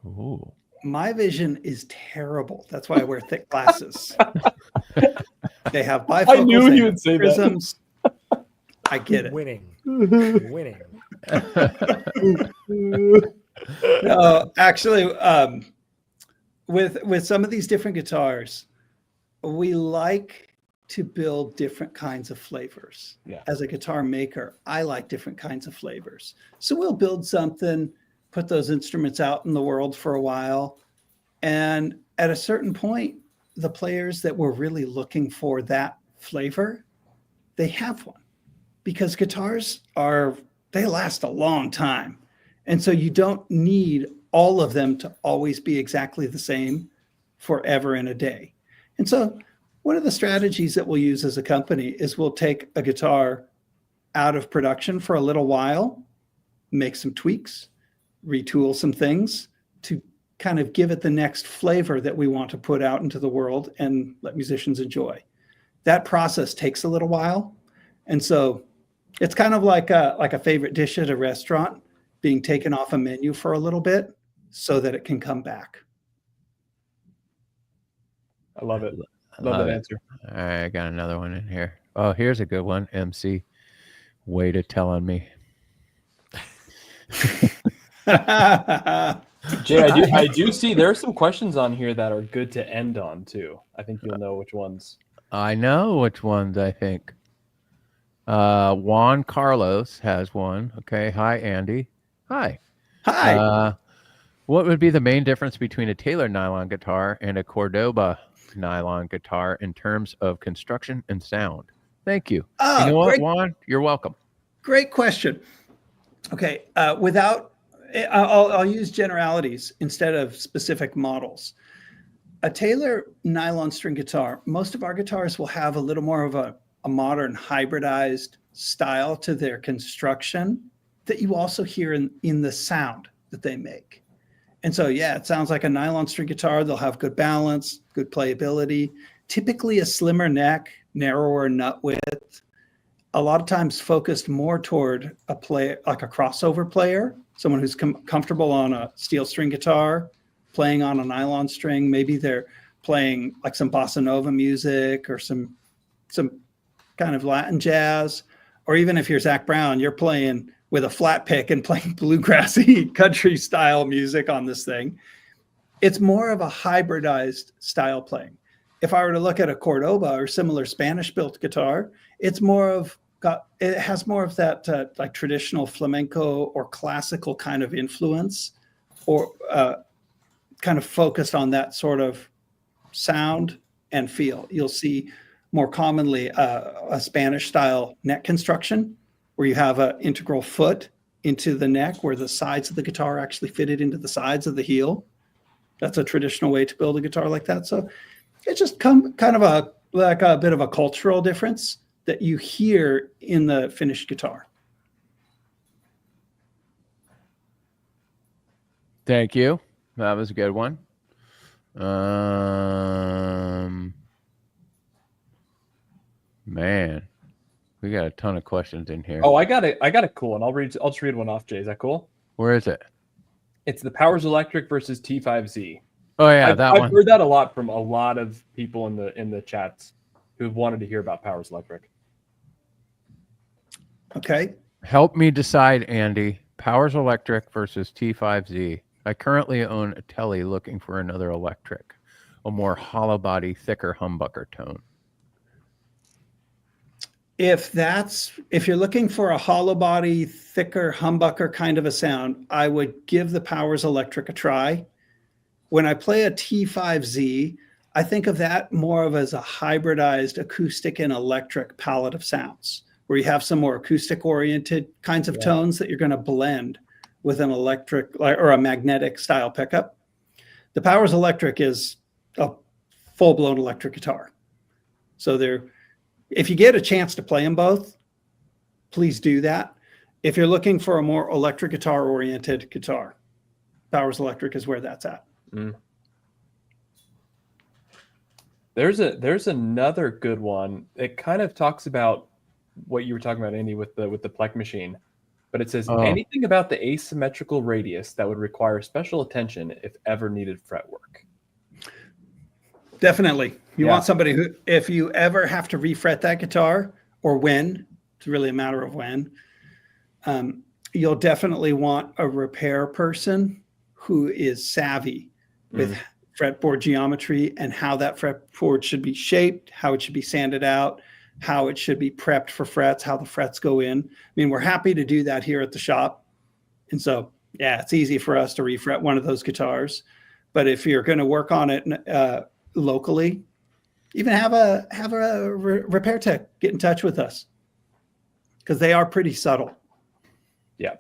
Ooh. My vision is terrible. That's why I wear thick glasses. They have bifocals. I knew they he have would say that. prisms. I get it. Winning. Winning. No, actually, with some of these different guitars, we like to build different kinds of flavors. Yeah. As a guitar maker, I like different kinds of flavors. So we'll build something, put those instruments out in the world for a while, and at a certain point, the players that were really looking for that flavor, they have one, because guitars they last a long time. And so you don't need all of them to always be exactly the same forever and a day. And so one of the strategies that we'll use as a company is we'll take a guitar out of production for a little while, make some tweaks, retool some things to kind of give it the next flavor that we want to put out into the world and let musicians enjoy. That process takes a little while. And so it's kind of like a favorite dish at a restaurant being taken off a menu for a little bit so that it can come back. I love it. Love Love that it. answer. All right, I got another one in here. Oh, here's a good one. MC, way to tell on me. Jay, I do see there are some questions on here that are good to end on too. I think you'll know which ones. I know which ones, I think. Juan Carlos has one. Okay. Hi, Andy. Hi. Hi. What would be the main difference between a Taylor nylon guitar and a Cordoba nylon guitar in terms of construction and sound? Thank you. You know what, Great, Juan? You're welcome. great question. Okay. I'll use generalities instead of specific models. A Taylor nylon string guitar, most of our guitars will have a little more of a modern hybridized style to their construction that you also hear in the sound that they make. And so, yeah, it sounds like a nylon string guitar. They'll have good balance, good playability, typically a slimmer neck, narrower nut width, a lot of times focused more toward a player, like a crossover player, someone who's comfortable on a steel string guitar, playing on a nylon string. Maybe they're playing like some bossa nova music or some kind of Latin jazz, or even if you're Zach Brown, you're playing with a flat pick and playing bluegrassy country style music on this thing. It's more of a hybridized style playing. If I were to look at a Cordoba or similar Spanish built guitar, it has more of that like traditional flamenco or classical kind of influence, or kind of focused on that sort of sound and feel. You'll see more commonly a Spanish style neck construction where you have an integral foot into the neck where the sides of the guitar actually fitted into the sides of the heel. That's a traditional way to build a guitar like that. So it's just kind of a bit of a cultural difference that you hear in the finished guitar. Thank you. That was a good one. Man, we got a ton of questions in here. Oh, I got a cool one. I'll just read one off, Jay. Is that cool? Where is it? It's the Powers Electric versus T5Z. Oh yeah, I've heard that a lot from a lot of people in the chats who wanted to hear about Powers Electric. Okay. Help me decide, Andy. Powers Electric versus T5Z. I currently own a Tele looking for another electric, a more hollow body, thicker humbucker tone. If you're looking for a hollow body, thicker humbucker kind of a sound, I would give the Powers Electric a try. When I play a T5Z, I think of that more of as a hybridized acoustic and electric palette of sounds, where you have some more acoustic oriented kinds of tones that you're going to blend with an electric or a magnetic style pickup. The Powers Electric is a full-blown electric guitar. So if you get a chance to play them both, please do that. If you're looking for a more electric guitar oriented guitar, Powers Electric is where that's at. Mm. There's another good one. It kind of talks about what you were talking about, Andy, with the Plek machine. But it says anything about the asymmetrical radius that would require special attention if ever needed fretwork. Definitely. You want somebody who, if you ever have to refret that guitar, or when, it's really a matter of when, you'll definitely want a repair person who is savvy with fretboard geometry and how that fretboard should be shaped, how it should be sanded out, how it should be prepped for frets, how the frets go in. I mean, we're happy to do that here at the shop. And so, yeah, it's easy for us to refret one of those guitars. But if you're going to work on it locally, even have a repair tech get in touch with us, because they are pretty subtle. Yeah.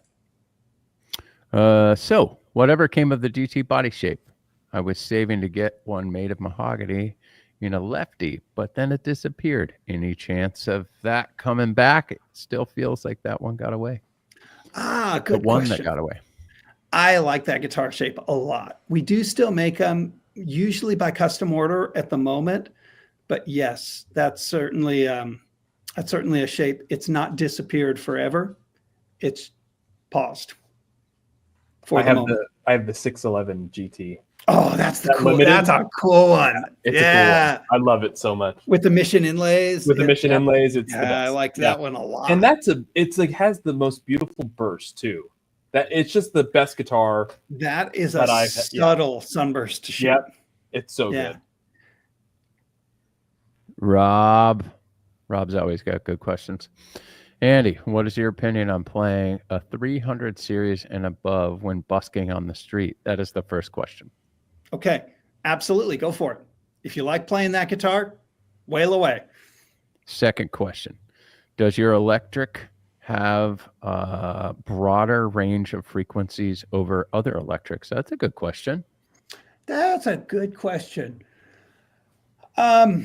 So whatever came of the GT body shape? I was saving to get one made of mahogany in a lefty, but then it disappeared. Any chance of that coming back? It still feels like that one got away. Good The one question. that got away. I like that guitar shape a lot. We do still make them, usually by custom order at the moment, but yes, that's certainly a shape. It's not disappeared forever. It's paused for I the have moment. I have the 611 GT. Oh, that's That limited? That's a cool one. It's a cool one. I love it so much. With the mission inlays. With the mission inlays, it's the best. I like that one a lot. And it's like has the most beautiful burst too. That it's just the best guitar. That is that a subtle sunburst to shoot. Yep. It's so good. Rob's always got good questions. Andy, what is your opinion on playing a 300 series and above when busking on the street? That is the first question. Okay, absolutely. Go for it. If you like playing that guitar, wail away. Second question. Does your electric have a broader range of frequencies over other electrics? That's a good question. That's a good question. Yeah,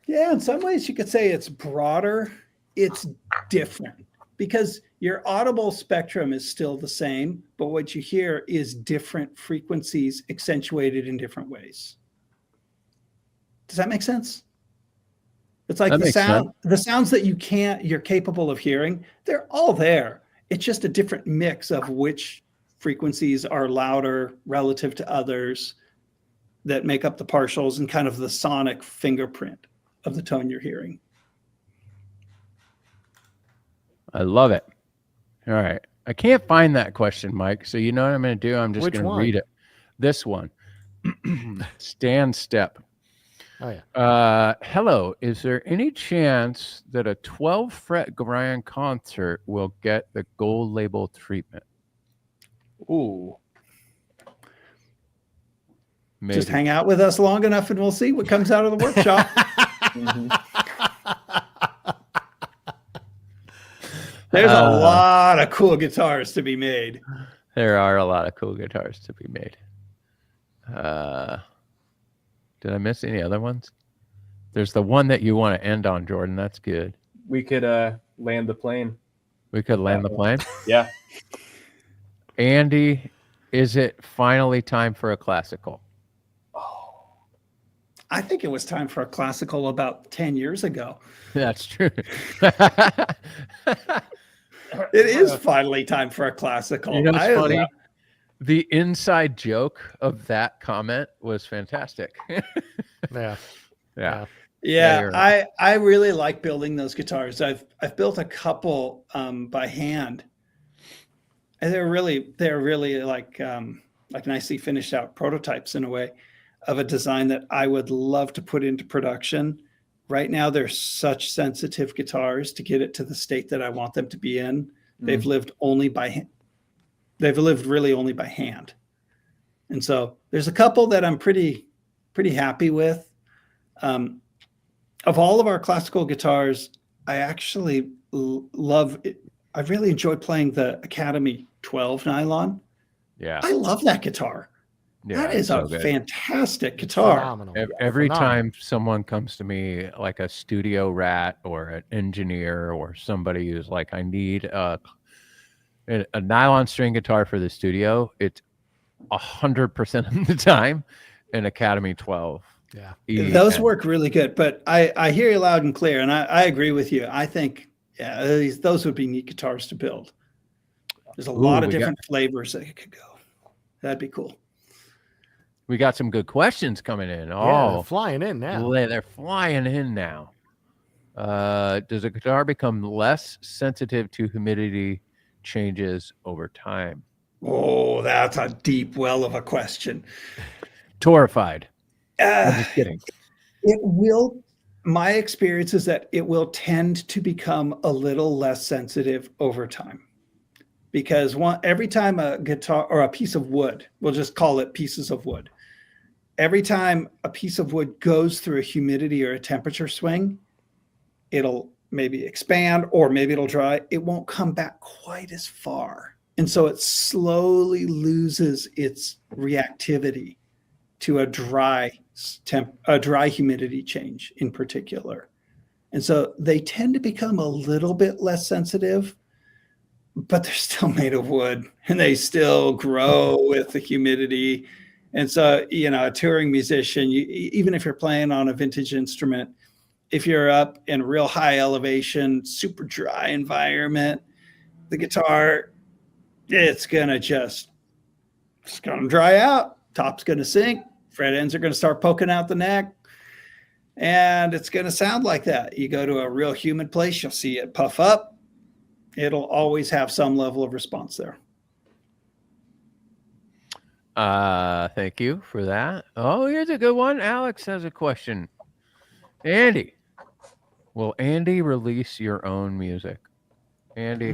in some ways you could say it's broader. It's different because your audible spectrum is still the same, but what you hear is different frequencies accentuated in different ways. Does that make sense? It's like the sounds that you're capable of hearing, they're all there. It's just a different mix of which frequencies are louder relative to others that make up the partials and kind of the sonic fingerprint of the tone you're hearing. I love it. All right. I can't find that question, Mike. So you know what I'm going to do? I'm just going to read it. This one. Stand step. Oh, yeah. Hello. Is there any chance that a 12 fret grand concert will get the gold label treatment? Ooh. Maybe. Just hang out with us long enough and we'll see what comes out of the workshop. There's a lot of cool guitars to be made. There are a lot of cool guitars to be made. Did I miss any other ones? There's the one that you want to end on, Jordan. That's good. We could land the plane. We could land the plane. Yeah. Andy, is it finally time for a classical? I think it was time for a classical about 10 years ago. That's true. It is finally time for a classical. You know what's funny? The inside joke of that comment was fantastic. Yeah. I really like building those guitars. I've built a couple by hand, and they're really like nicely finished out prototypes in a way of a design that I would love to put into production. Right now, they're such sensitive guitars to get it to the state that I want them to be in. They've lived only by hand. They've lived really only by hand. And so there's a couple that I'm pretty happy with. Of all of our classical guitars, I actually love it. I really enjoy playing the Academy 12 nylon. Yeah. I love that guitar. Yeah, that is so a good. fantastic guitar. Phenomenal. Every Phenomenal. time someone comes to me, like a studio rat or an engineer or somebody who's like, I need a nylon string guitar for the studio, it's 100% of the time an Academy 12. Yeah. Those EN. work really good, but I hear you loud and clear, and I agree with you. I think those would be neat guitars to build. There's a lot of we got- different flavors that it could go. That'd be cool. We got some good questions coming in. Yeah, they're Oh, flying in now. they're flying in now. Does a guitar become less sensitive to humidity changes over time? Oh, that's a deep well of a question. Torrified. I'm Uh, just kidding. it will. My experience is that it will tend to become a little less sensitive over time, because every time a guitar or a piece of wood, we'll just call it pieces of wood. Every time a piece of wood goes through a humidity or a temperature swing, it'll maybe expand or maybe it'll dry. It won't come back quite as far. And so it slowly loses its reactivity to a dry humidity change in particular. And so they tend to become a little bit less sensitive, but they're still made of wood and they still grow with the humidity. And so, a touring musician, even if you're playing on a vintage instrument, if you're up in real high elevation, super dry environment, the guitar, it's going to dry out. Top's going to sink. Fret ends are going to start poking out the neck. And it's going to sound like that. You go to a real humid place, you'll see it puff up. It'll always have some level of response there. Thank you for that. Oh, here's a good one. Alex has a question. Andy, will Andy release your own music? Andy,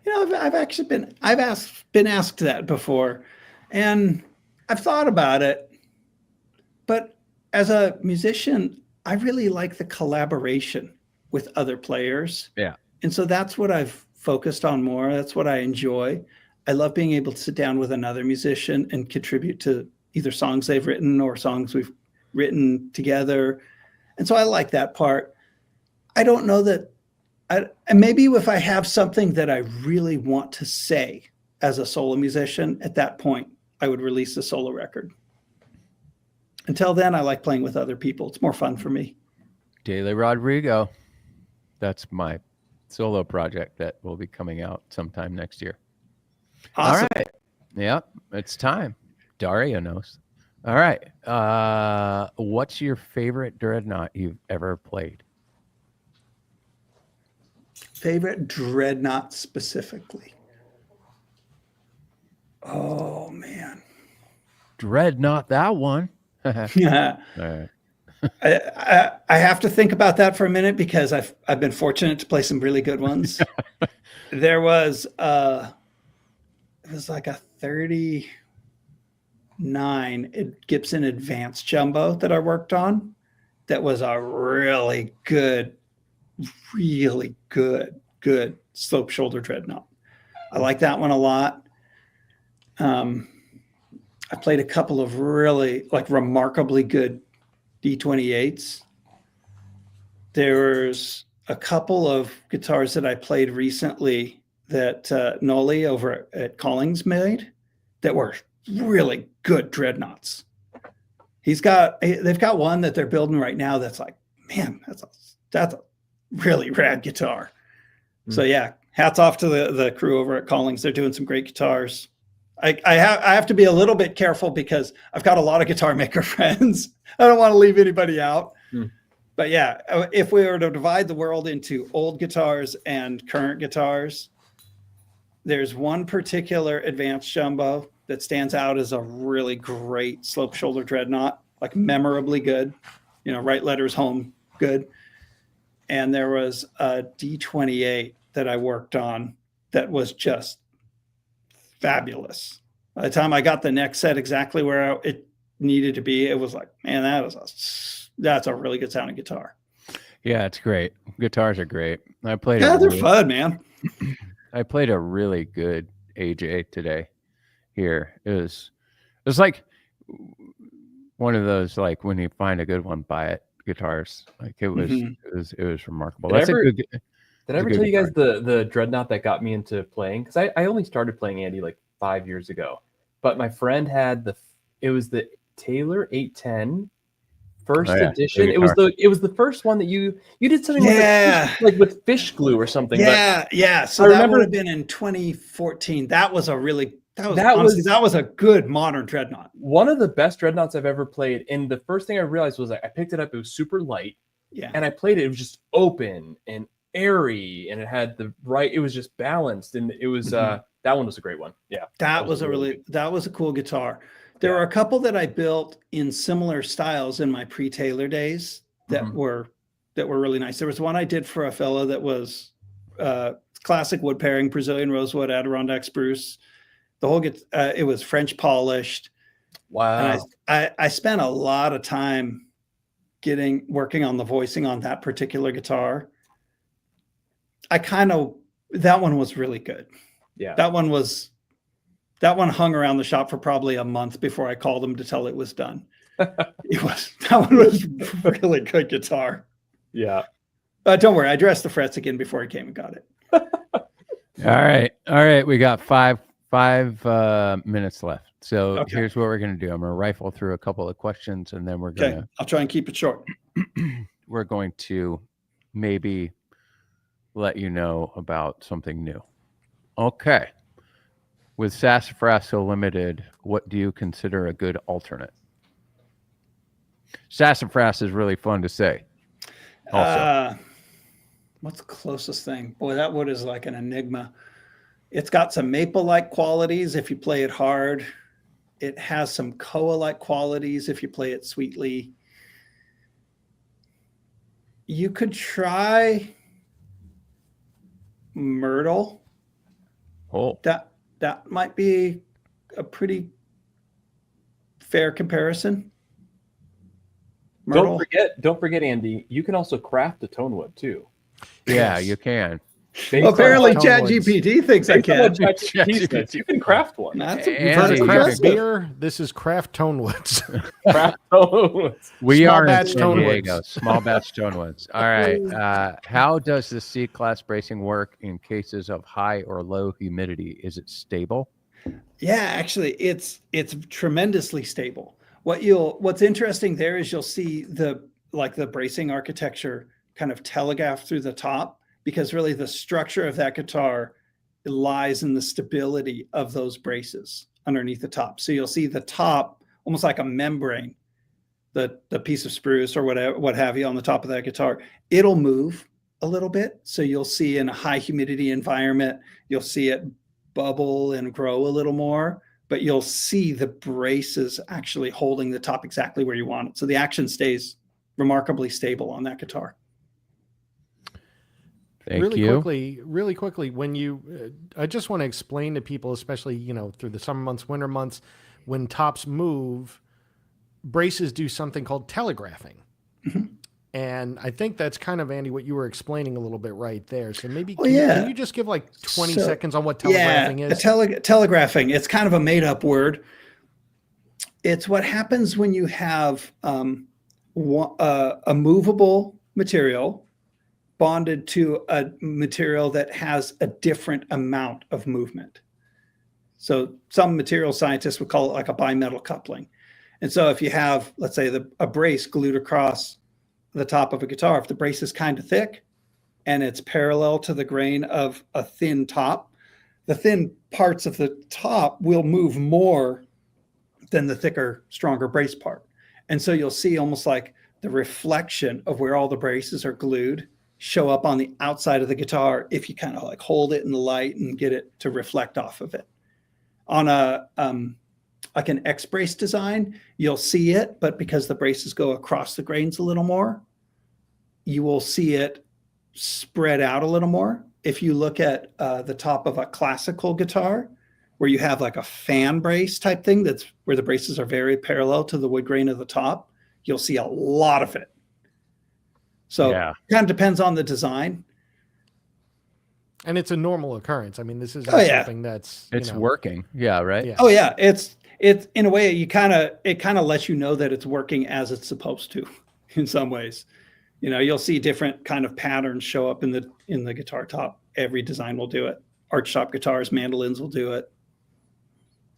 I've actually been asked that before, and I've thought about it. But as a musician, I really like the collaboration with other players. Yeah. And so that's what I've focused on more. That's what I enjoy. I love being able to sit down with another musician and contribute to either songs they've written or songs we've written together. And so I like that part. I don't know that, and maybe if I have something that I really want to say as a solo musician, at that point, I would release a solo record. Until then, I like playing with other people. It's more fun for me. Daily Rodrigo. That's my solo project that will be coming out sometime next year. Awesome. All right. Yep. It's time. Dario knows. All right. What's your favorite dreadnought you've ever played? Favorite dreadnought specifically? Oh, man. Dreadnought, that one. Yeah. All right. I have to think about that for a minute because I've been fortunate to play some really good ones. There was it was like a 39 Gibson Advanced Jumbo that I worked on. That was a really good slope shoulder dreadnought. I like that one a lot. I played a couple of really remarkably good D28s. There's a couple of guitars that I played recently that Noli over at Collings made that were really good dreadnoughts. They've got one that they're building right now that's like, man, that's a really rad guitar. So yeah, hats off to the crew over at Collings. They're doing some great guitars. I have to be a little bit careful because I've got a lot of guitar maker friends. I don't want to leave anybody out. But yeah, if we were to divide the world into old guitars and current guitars, there's one particular Advanced Jumbo that stands out as a really great slope shoulder dreadnought, like memorably good, write letters home good. And there was a D28 that I worked on that was just fabulous. By the time I got the neck set exactly where it needed to be, it was like, man, that's a really good sounding guitar. Yeah, it's great. Guitars are great. They're fun, man. I played a really good AJ today here. It was like one of those, like, when you find a good one, buy it guitars. Like, it was Mhm. it was remarkable. Did I That's a ever- good. Did I It's a ever good tell you guys guitar. the dreadnought that got me into playing? Because I only started playing Andy like 5 years ago, but my friend had it was the Taylor 810 first Oh, yeah, the edition. guitar. It was the first one that you did something Yeah. like with fish glue or something. Yeah. So I that remember- would have been in 2014. That was was- a good modern dreadnought. One of the best dreadnoughts I've ever played. And the first thing I realized was I picked it up. It was super light, Yeah. and I played it. It was just open and airy, and it had it was just balanced, and it was Mhm. that one was a great one. Yeah, That was a cool guitar. There were a couple that I built in similar styles in my pre-Taylor days that Mhm. were really nice. There was one I did for a fellow that was classic wood pairing, Brazilian rosewood, Adirondack spruce. The whole it was French polished. Wow. And I spent a lot of time working on the voicing on that particular guitar. That one was really good. Yeah. That one hung around the shop for probably a month before I called them to tell it was done. That one was really good guitar. Yeah. Don't worry, I dressed the frets again before he came and got it. All right. We got five minutes left. So Okay. here's what we're gonna do. I'm gonna rifle through a couple of questions, and then we're Okay, gonna I'll try and keep it short. we're going to maybe let you know about something new. Okay. With Sassafrasso Limited, what do you consider a good alternate? Sassafras is really fun to say. Also, What's the closest thing? Boy, that wood is like an enigma. It's got some maple-like qualities if you play it hard. It has some koa-like qualities if you play it sweetly. You could try myrtle. oh, That might be a pretty fair comparison. Myrtle. Don't forget, Andy, you can also craft a tone wood too. yeah, you can. Based on Apparently, tone ChatGPT thinks I based on what can. ChatGPT says, you can craft one. That's You've Heard Andy, of you craft can- beer? This is craft tone woods. Craft tone woods. We Small are in batch San tone Diego. woods. Small batch tone woods. All right. How does the C-class bracing work in cases of high or low humidity? Is it stable? Yeah, actually, it's tremendously stable. What's interesting there is you'll see the bracing architecture kind of telegraph through the top, because really the structure of that guitar lies in the stability of those braces underneath the top. So you'll see the top almost like a membrane, the piece of spruce or what have you on the top of that guitar. It'll move a little bit. So you'll see in a high humidity environment, you'll see it bubble and grow a little more, but you'll see the braces actually holding the top exactly where you want it. So the action stays remarkably stable on that guitar. Thank really you. quickly, when you, I just want to explain to people, especially, through the summer months, winter months, when tops move, braces do something called telegraphing. Mm-hmm. And I think that's kind of, Andy, what you were explaining a little bit right there. So maybe, yeah. can you just give like 20 seconds on what telegraphing is? Telegraphing, it's kind of a made up word. It's what happens when you have a movable material bonded to a material that has a different amount of movement. So some material scientists would call it like a bimetal coupling. And so if you have, let's say, a brace glued across the top of a guitar, if the brace is kind of thick and it's parallel to the grain of a thin top, the thin parts of the top will move more than the thicker, stronger brace part. And so you'll see almost like the reflection of where all the braces are glued show up on the outside of the guitar if you kind of like hold it in the light and get it to reflect off of it. On a like an X brace design, you'll see it, but because the braces go across the grains a little more, you will see it spread out a little more. If you look at the top of a classical guitar, where you have like a fan brace type thing, that's where the braces are very parallel to the wood grain of the top, you'll see a lot of it. So Yeah. it kind of depends on the design. And it's a normal occurrence. I mean, this isn't Oh, yeah. something that's, It's working. Yeah, right? Yeah. Oh yeah, it's in a way it kind of lets you know that it's working as it's supposed to in some ways. You'll see different kind of patterns show up in the guitar top. Every design will do it. Archtop guitars, mandolins will do it.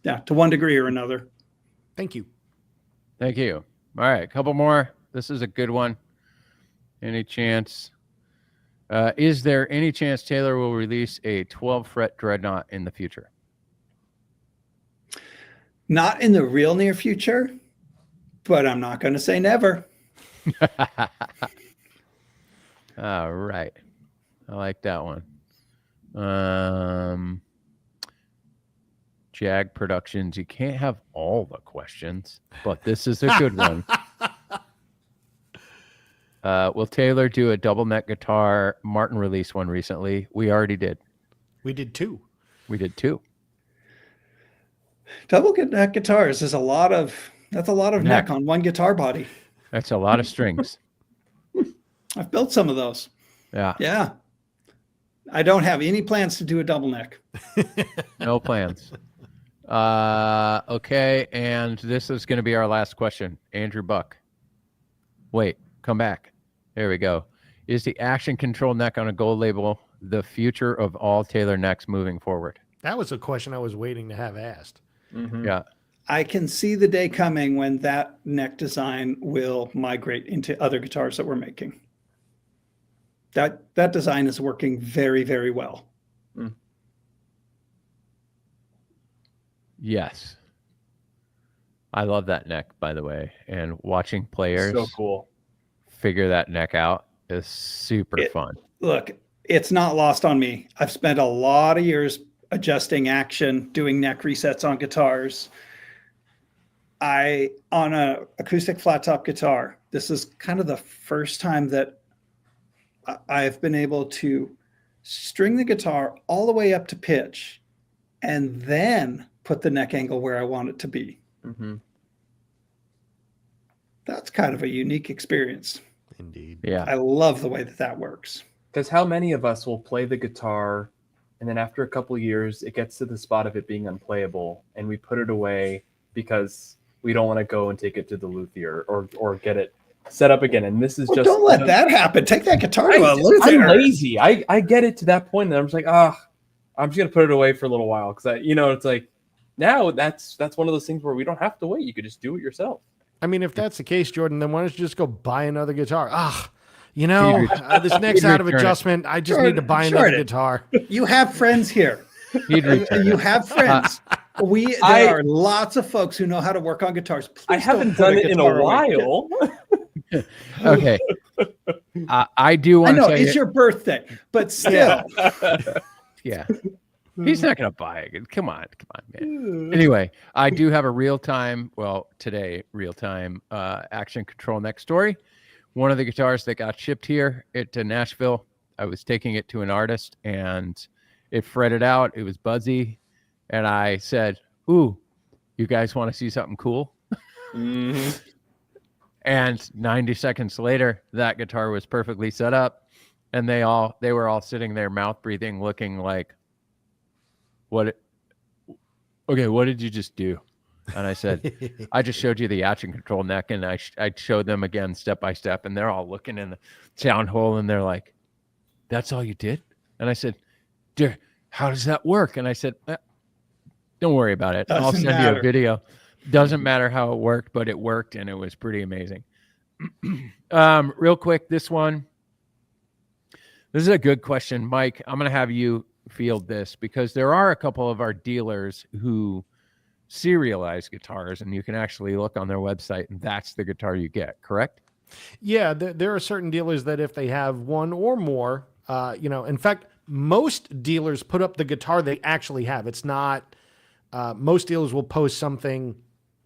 Yeah, to one degree or another. Thank you. Thank you. All right, a couple more. This is a good one. Any chance? Is there any chance Taylor will release a 12-fret dreadnought in the future? Not in the real near future, but I'm not going to say never. All right. I like that one. Jag Productions, you can't have all the questions, but this is a good one. Will Taylor do a double neck guitar? Martin released one recently. We already did. We did 2. We did 2. Double neck guitars is a lot of neck on one guitar body. That's a lot of strings. I've built some of those. Yeah. Yeah. I don't have any plans to do a double neck. No plans. Okay, and this is going to be our last question. Andrew Buck. Wait, come back. There we go. Is the action control neck on a gold label the future of all Taylor necks moving forward? That was a question I was waiting to have asked. Mm-hmm. Yeah. I can see the day coming when that neck design will migrate into other guitars that we're making. That design is working very, very well. Yes. I love that neck, by the way. And watching players So cool. figure that neck out is super fun. Look, it's not lost on me. I've spent a lot of years adjusting action, doing neck resets on guitars. On a acoustic flat top guitar, this is kind of the first time that I've been able to string the guitar all the way up to pitch and then put the neck angle where I want it to be. Mm-hmm. That's kind of a unique experience. Indeed. Yeah. I love the way that works. Because how many of us will play the guitar and then after a couple of years, it gets to the spot of it being unplayable and we put it away because we don't want to go and take it to the luthier or get it set up again. And this is just... Don't let that happen. Take that guitar to a luthier. I'm lazy. I get it to that point and I'm just like, I'm just going to put it away for a little while. Because, it's like, now that's one of those things where we don't have to wait. You could just do it yourself. I mean, if that's the case, Jordan, then why don't you just go buy another guitar? This neck's out of adjustment. I just need to buy another guitar. You have friends here. You have friends. There are lots of folks who know how to work on guitars. Please I haven't done it in a while. Okay. I do want to I know say it's your birthday, but still. Yeah. He's not going to buy it. Come on, man. Anyway, I do have a real-time action control neck story. One of the guitars that got shipped here to Nashville, I was taking it to an artist and it fretted out. It was buzzy. And I said, "Ooh, you guys want to see something cool?" Mm-hmm. And 90 seconds later, that guitar was perfectly set up. And they were all sitting there, mouth breathing, looking like, what did you just do? And I said, I just showed you the action control neck, and I showed them again step by step, and they're all looking in the sound hole, and they're like, "That's all you did?" And I said, "Dear, how does that work?" And I said, "Don't worry about it. I'll send you a video." Doesn't matter how it worked, but it worked, and it was pretty amazing. Real quick, this is a good question, Mike. I'm going to have you field this because there are a couple of our dealers who serialize guitars, and you can actually look on their website and that's the guitar you get, correct? Yeah, there are certain dealers that if they have one or more, in fact, most dealers put up the guitar they actually have. It's not, most dealers will post something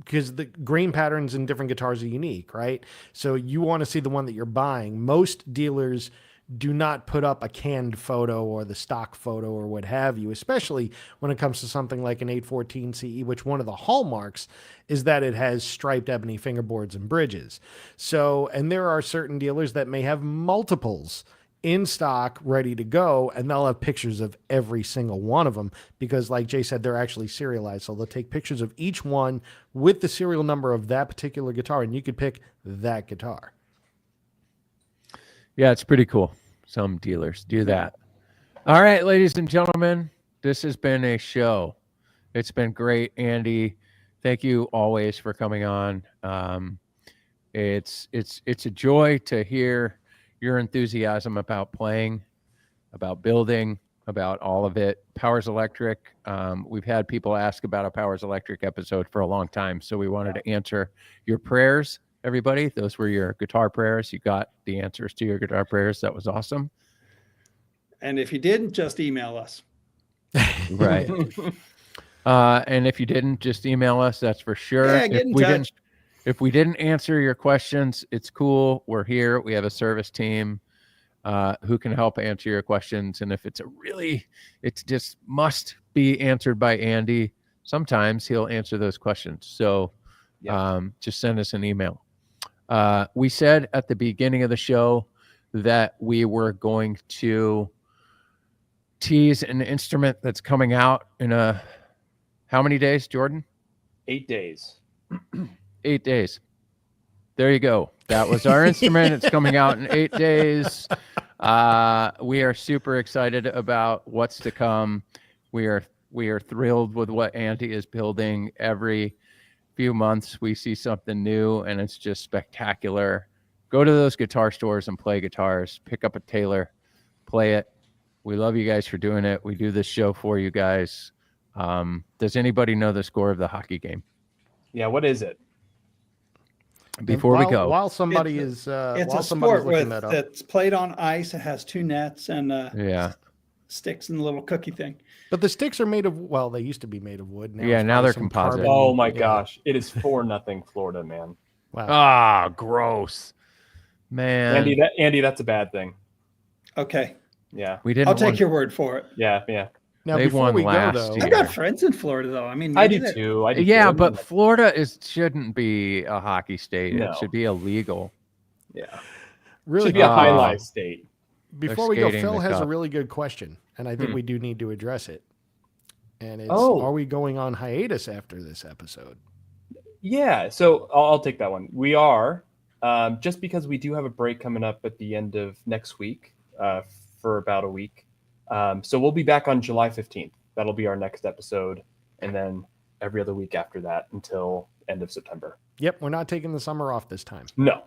because the grain patterns in different guitars are unique, right? So you want to see the one that you're buying. Most dealers do not put up a canned photo or the stock photo or what have you, especially when it comes to something like an 814 CE, which one of the hallmarks is that it has striped ebony fingerboards and bridges. So, and there are certain dealers that may have multiples in stock, ready to go, and they'll have pictures of every single one of them because, like Jay said, they're actually serialized. So they'll take pictures of each one with the serial number of that particular guitar, and you could pick that guitar. Yeah, it's pretty cool. Some dealers do that. All right, ladies and gentlemen, this has been a show. It's been great, Andy. Thank you always for coming on. It's a joy to hear your enthusiasm about playing, about building, about all of it. Powers Electric. We've had people ask about a Powers Electric episode for a long time, so we wanted to answer your prayers, everybody. Those were your guitar prayers. You got the answers to your guitar prayers. That was awesome. And if you didn't, just email us. Right. And if you didn't, just email us. That's for sure. Yeah, get in touch. If we didn't answer your questions, it's cool. We're here. We have a service team who can help answer your questions. And if it just must be answered by Andy, sometimes he'll answer those questions. So just send us an email. We said at the beginning of the show that we were going to tease an instrument that's coming out in how many days, Jordan? 8 days. 8 days. There you go. That was our instrument. It's coming out in 8 days. We are super excited about what's to come. We are thrilled with what Andy is building. Every few months we see something new, and it's just spectacular. Go to those guitar stores and play guitars. Pick up a Taylor, play it. We love you guys for doing it. We do this show for you guys. Does anybody know the score of the hockey game? Yeah, what is it? Before we go, while somebody is It's while a somebody's sport looking that up. that's played on ice. It has 2 nets and yeah, sticks and the little cookie thing. But the sticks are made of, well, they used to be made of wood. Yeah, it's now probably they're some composite. carbon. Oh my Yeah. gosh. It is 4-0 Florida, man. Wow. Ah, gross, man. Andy, that's a bad thing. Okay, Yeah. We didn't. I'll take want- your word for it. Yeah. Now, They before won we go, last though, year. I've got friends in Florida, though. I mean, I maybe do that- too. Yeah, but Florida shouldn't be a hockey state. No. It should be illegal. yeah. really, Should be a high Ah. life state. before we go, skating Phil the has a cup. really good question, and I think we do need to address it. And it's, Oh. are we going on hiatus after this episode? Yeah, so I'll take that one. We are, just because we do have a break coming up at the end of next week for about a week. So we'll be back on July 15th. That'll be our next episode. And then every other week after that until end of September. Yep, we're not taking the summer off this time. No.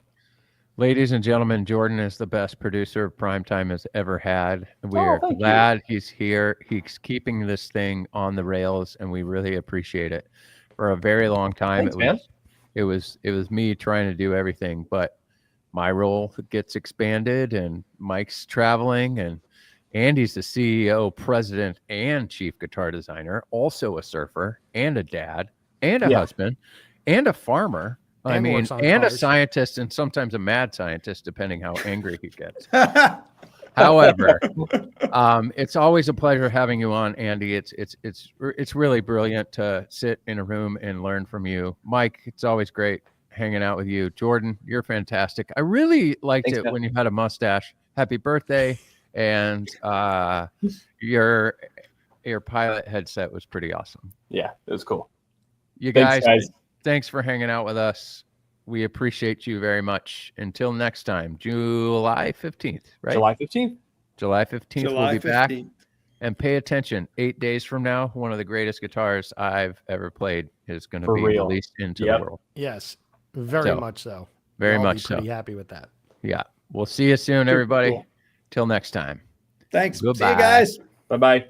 Ladies and gentlemen, Jordan is the best producer Primetime has ever had. We Oh, are thank you. glad he's here. He's keeping this thing on the rails, and we really appreciate it. For a very long time, Thanks, man. it was me trying to do everything, but my role gets expanded, and Mike's traveling, and Andy's the CEO, president, and chief guitar designer, also a surfer, and a dad, and a Yeah. husband, and a farmer. And and works on a cars. scientist, and sometimes a mad scientist, depending how angry he gets. However, it's always a pleasure having you on, Andy. It's really brilliant to sit in a room and learn from you. Mike, it's always great hanging out with you. Jordan, you're fantastic. I really liked Thanks, it man. when you had a mustache. Happy birthday. And your pilot headset was pretty awesome. Yeah, it was cool. You Thanks, guys. Thanks for hanging out with us. We appreciate you very much. Until next time, July 15th, right? July 15th. July 15th, we'll July be back. 15th. And pay attention, 8 days from now, one of the greatest guitars I've ever played is going to For be real. released into Yep. the world. Yes, very So, much so. very We'll all much be pretty so. happy with that. Yeah. We'll see you soon, everybody. Cool. Till next time. Thanks. See you Goodbye. guys. Bye-bye.